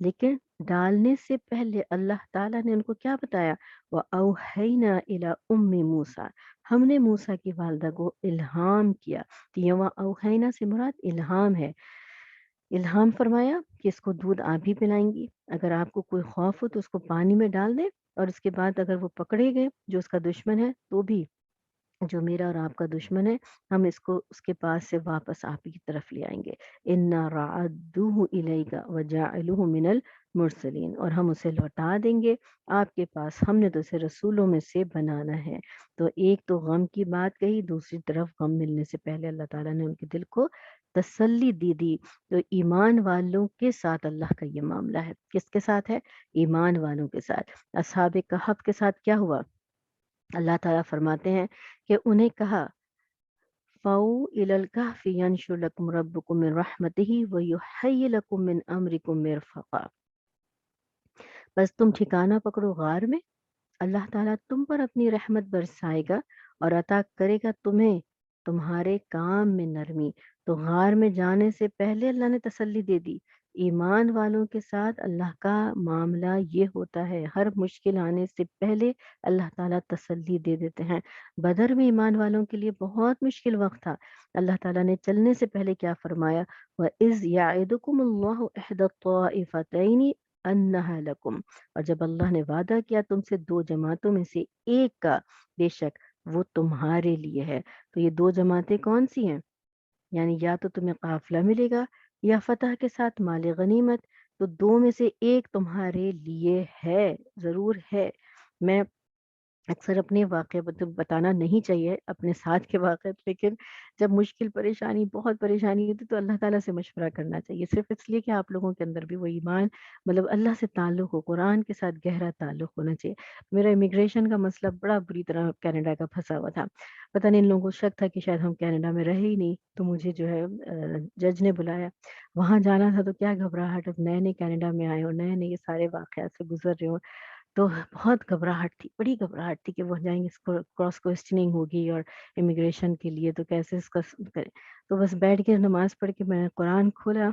لیکن ڈالنے سے پہلے اللہ تعالیٰ نے ان کو کیا بتایا؟ وَأَوْحَيْنَا إِلَىٰ أُمِّ مُوسَىٰ، ہم نے موسیٰ کی والدہ کو الہام کیا۔ تو یہاں اوحینا سے مراد الہام ہے، الہام فرمایا کہ اس کو دودھ آپ بھی پلائیں گی، اگر آپ کو کوئی خوف ہو تو اس کو پانی میں ڈال دیں، اور اس کے بعد اگر وہ پکڑے گئے جو اس کا دشمن ہے تو بھی، جو میرا اور آپ کا دشمن ہے، ہم اس کو اس کے پاس سے واپس آپ ہی کی طرف لے آئیں گے۔ اِنَّا رَادُّوهُ إِلَيْكَ وَجَاعِلُوهُ مِنَ الْمُرْسَلِينَ، اور ہم اسے لوٹا دیں گے آپ کے پاس، ہم نے تو اسے رسولوں میں سے بنانا ہے۔ تو ایک تو غم کی بات کہی، دوسری طرف غم ملنے سے پہلے اللہ تعالیٰ نے ان کے دل کو تسلی دی۔ تو ایمان والوں کے ساتھ اللہ کا یہ معاملہ ہے، کس کے ساتھ ہے؟ ایمان والوں کے ساتھ۔ اصحاب کہف کے ساتھ کیا ہوا؟ اللہ تعالیٰ فرماتے ہیں کہ انہیں کہا فَأْوُوا إِلَى الْكَهْفِ يَنشُرْ لَكُمْ رَبُّكُم مِّن رَّحْمَتِهِ وَيُهَيِّئْ لَكُم مِّنْ أَمْرِكُم مِّرْفَقًا، بس تم ٹھکانہ پکڑو غار میں، اللہ تعالیٰ تم پر اپنی رحمت برسائے گا اور عطا کرے گا تمہیں تمہارے کام میں نرمی۔ تو غار میں جانے سے پہلے اللہ نے تسلی دے دی۔ ایمان والوں کے ساتھ اللہ کا معاملہ یہ ہوتا ہے، ہر مشکل آنے سے پہلے اللہ تعالیٰ تسلی دے دیتے ہیں۔ بدر میں ایمان والوں کے لیے بہت مشکل وقت تھا، اللہ تعالیٰ نے چلنے سے پہلے کیا فرمایا؟ وَإِذْ يَعِدُكُمُ اللَّهُ إِحْدَى الطَّائِفَتَيْنِ أَنَّهَا لَكُمْ، اور جب اللہ نے وعدہ کیا تم سے دو جماعتوں میں سے ایک کا، بے شک وہ تمہارے لیے ہے۔ تو یہ دو جماعتیں کون سی ہیں؟ یعنی یا تو تمہیں قافلہ ملے گا یا فتح کے ساتھ مال غنیمت، تو دو میں سے ایک تمہارے لیے ہے، ضرور ہے۔ میں اکثر اپنے واقعے بتانا نہیں چاہیے، اپنے ساتھ کے واقعے، لیکن جب مشکل پریشانی، بہت پریشانی ہوتی تو اللہ تعالیٰ سے مشورہ کرنا چاہیے، صرف اس لیے کہ آپ لوگوں کے اندر بھی وہ ایمان، مطلب اللہ سے تعلق ہو، قرآن کے ساتھ گہرا تعلق ہونا چاہیے۔ میرا امیگریشن کا مسئلہ بڑا بری طرح کینیڈا کا پھنسا ہوا تھا، پتہ نہیں ان لوگوں کو شک تھا کہ شاید ہم کینیڈا میں رہے ہی نہیں، تو مجھے جو ہے جج نے بلایا، وہاں جانا تھا، تو کیا گھبراہٹ، اب نئے نئے کینیڈا میں آئے اور نئے نئے یہ سارے واقعات سے گزر رہے ہوں، تو بہت گھبراہٹ تھی، بڑی گھبراہٹ تھی کہ وہ جائیں گے، اس کو کراس کوسچننگ ہوگی اور امیگریشن کے لیے، تو کیسے اس کا کریں۔ تو بس بیٹھ کے نماز پڑھ کے میں نے قرآن کھولا،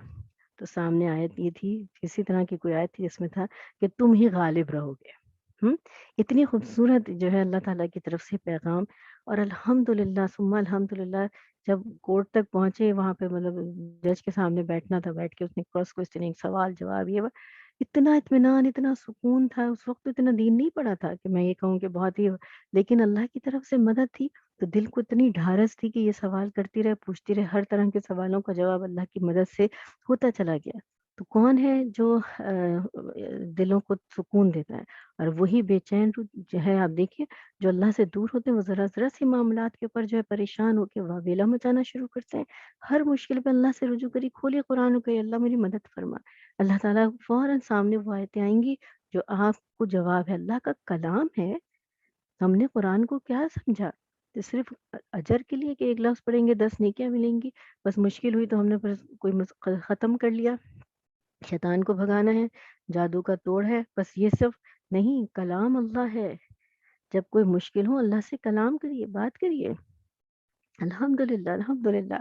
تو سامنے آیت یہ تھی، کسی طرح کی کوئی آیت تھی جس میں تھا کہ تم ہی غالب رہو گے۔ ہم اتنی خوبصورت جو ہے اللہ تعالیٰ کی طرف سے پیغام، اور الحمدللہ ثم الحمدللہ، جب کورٹ تک پہنچے، وہاں پہ مطلب جج کے سامنے بیٹھنا تھا، بیٹھ کے اس نے کراس کوسچننگ، سوال جواب، یہ وہ، اتنا اطمینان، اتنا سکون تھا، اس وقت تو اتنا دین نہیں پڑا تھا کہ میں یہ کہوں کہ بہت ہی، لیکن اللہ کی طرف سے مدد تھی، تو دل کو اتنی ڈھارس تھی کہ یہ سوال کرتی رہے، پوچھتی رہے، ہر طرح کے سوالوں کا جواب اللہ کی مدد سے ہوتا چلا گیا۔ تو کون ہے جو دلوں کو سکون دیتا ہے؟ اور وہی بے چین روح جو ہے، آپ دیکھیے، جو اللہ سے دور ہوتے ہیں وہ ذرا ذرا سی معاملات کے اوپر جو ہے پریشان ہو کے واویلا مچانا شروع کرتے ہیں۔ ہر مشکل پہ اللہ سے رجوع کری، کھولی قرآن کو، اللہ میری مدد فرما، اللہ تعالیٰ فوراً سامنے وہ آیتیں آئیں گی جو آپ کو جواب ہے، اللہ کا کلام ہے۔ ہم نے قرآن کو کیا سمجھا؟ تو صرف اجر کے لیے کہ ایک لفظ پڑھیں گے 10 نیکیاں ملیں گی، بس مشکل ہوئی تو ہم نے بس کوئی ختم کر لیا، شیطان کو بھگانا ہے، جادو کا توڑ ہے، بس یہ سب نہیں، کلام اللہ ہے۔ جب کوئی مشکل ہو اللہ سے کلام کریے، بات کریے۔ الحمدللہ، الحمدللہ،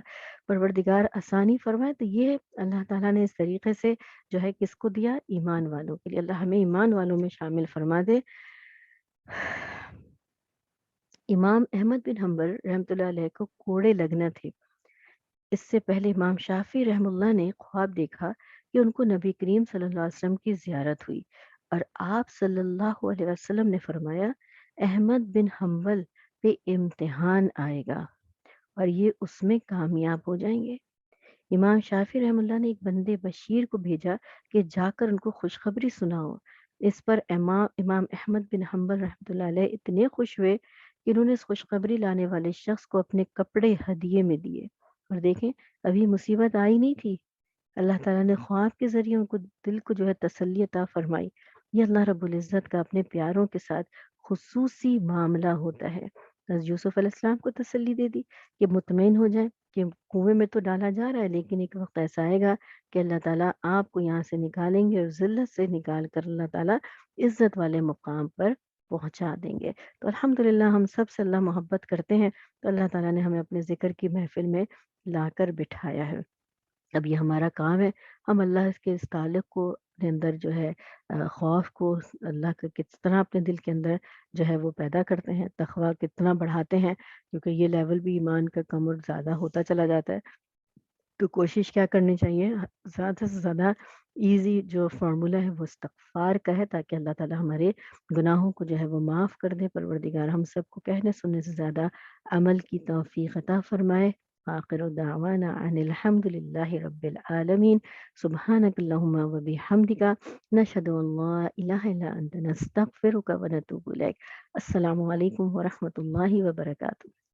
پروردگار آسانی فرمائے، تو یہ اللہ تعالیٰ نے اس طریقے سے جو ہے کس کو دیا؟ ایمان والوں کے لیے۔ اللہ ہمیں ایمان والوں میں شامل فرما دے۔ امام احمد بن حنبل رحمۃ اللہ علیہ کو کوڑے لگنا تھے، اس سے پہلے امام شافعی رحم اللہ نے خواب دیکھا کہ ان کو نبی کریم صلی اللہ علیہ وسلم کی زیارت ہوئی، اور آپ صلی اللہ علیہ وسلم نے فرمایا احمد بن حنبل پہ امتحان آئے گا اور یہ اس میں کامیاب ہو جائیں گے۔ امام شافعی رحم اللہ نے ایک بندے بشیر کو بھیجا کہ جا کر ان کو خوشخبری سناؤ۔ اس پر امام احمد بن حنبل رحمۃ اللہ علیہ اتنے خوش ہوئے کہ انہوں نے اس خوشخبری لانے والے شخص کو اپنے کپڑے ہدیے میں دیے۔ اور دیکھیں، ابھی مصیبت آئی نہیں تھی، اللہ تعالیٰ نے خواب کے ذریعے ان کو دل کو جو ہے تسلی عطا فرمائی۔ یہ اللہ رب العزت کا اپنے پیاروں کے ساتھ خصوصی معاملہ ہوتا ہے۔ حضرت یوسف علیہ السلام کو تسلی دے دی کہ مطمئن ہو جائیں کہ کنویں میں تو ڈالا جا رہا ہے، لیکن ایک وقت ایسا آئے گا کہ اللہ تعالیٰ آپ کو یہاں سے نکالیں گے، اور ذلت سے نکال کر اللہ تعالیٰ عزت والے مقام پر پہنچا دیں گے۔ تو الحمدللہ ہم سب سے اللہ محبت کرتے ہیں، تو اللہ تعالیٰ نے ہمیں اپنے ذکر کی محفل میں لا کر بٹھایا ہے۔ اب یہ ہمارا کام ہے، ہم اللہ کے اس تعلق کو اپنے اندر جو ہے خوف کو اللہ کا کس طرح اپنے دل کے اندر جو ہے وہ پیدا کرتے ہیں، تقویٰ کتنا بڑھاتے ہیں، کیونکہ یہ لیول بھی ایمان کا کم اور زیادہ ہوتا چلا جاتا ہے۔ تو کوشش کیا کرنی چاہیے، زیادہ سے زیادہ ایزی جو فارمولا ہے وہ استغفار کا ہے، تاکہ اللہ تعالیٰ ہمارے گناہوں کو جو ہے وہ معاف کر دے۔ پروردگار ہم سب کو کہنے سننے سے زیادہ عمل کی توفیق عطا فرمائے۔ آخر دعوانا ان الحمد للہ رب العالمین۔ سبحانک اللہم و بحمدک، نشہد ان لا الہ الا انت، نستغفرک و نتوب الیک۔ السلام علیکم ورحمۃ اللہ وبرکاتہ۔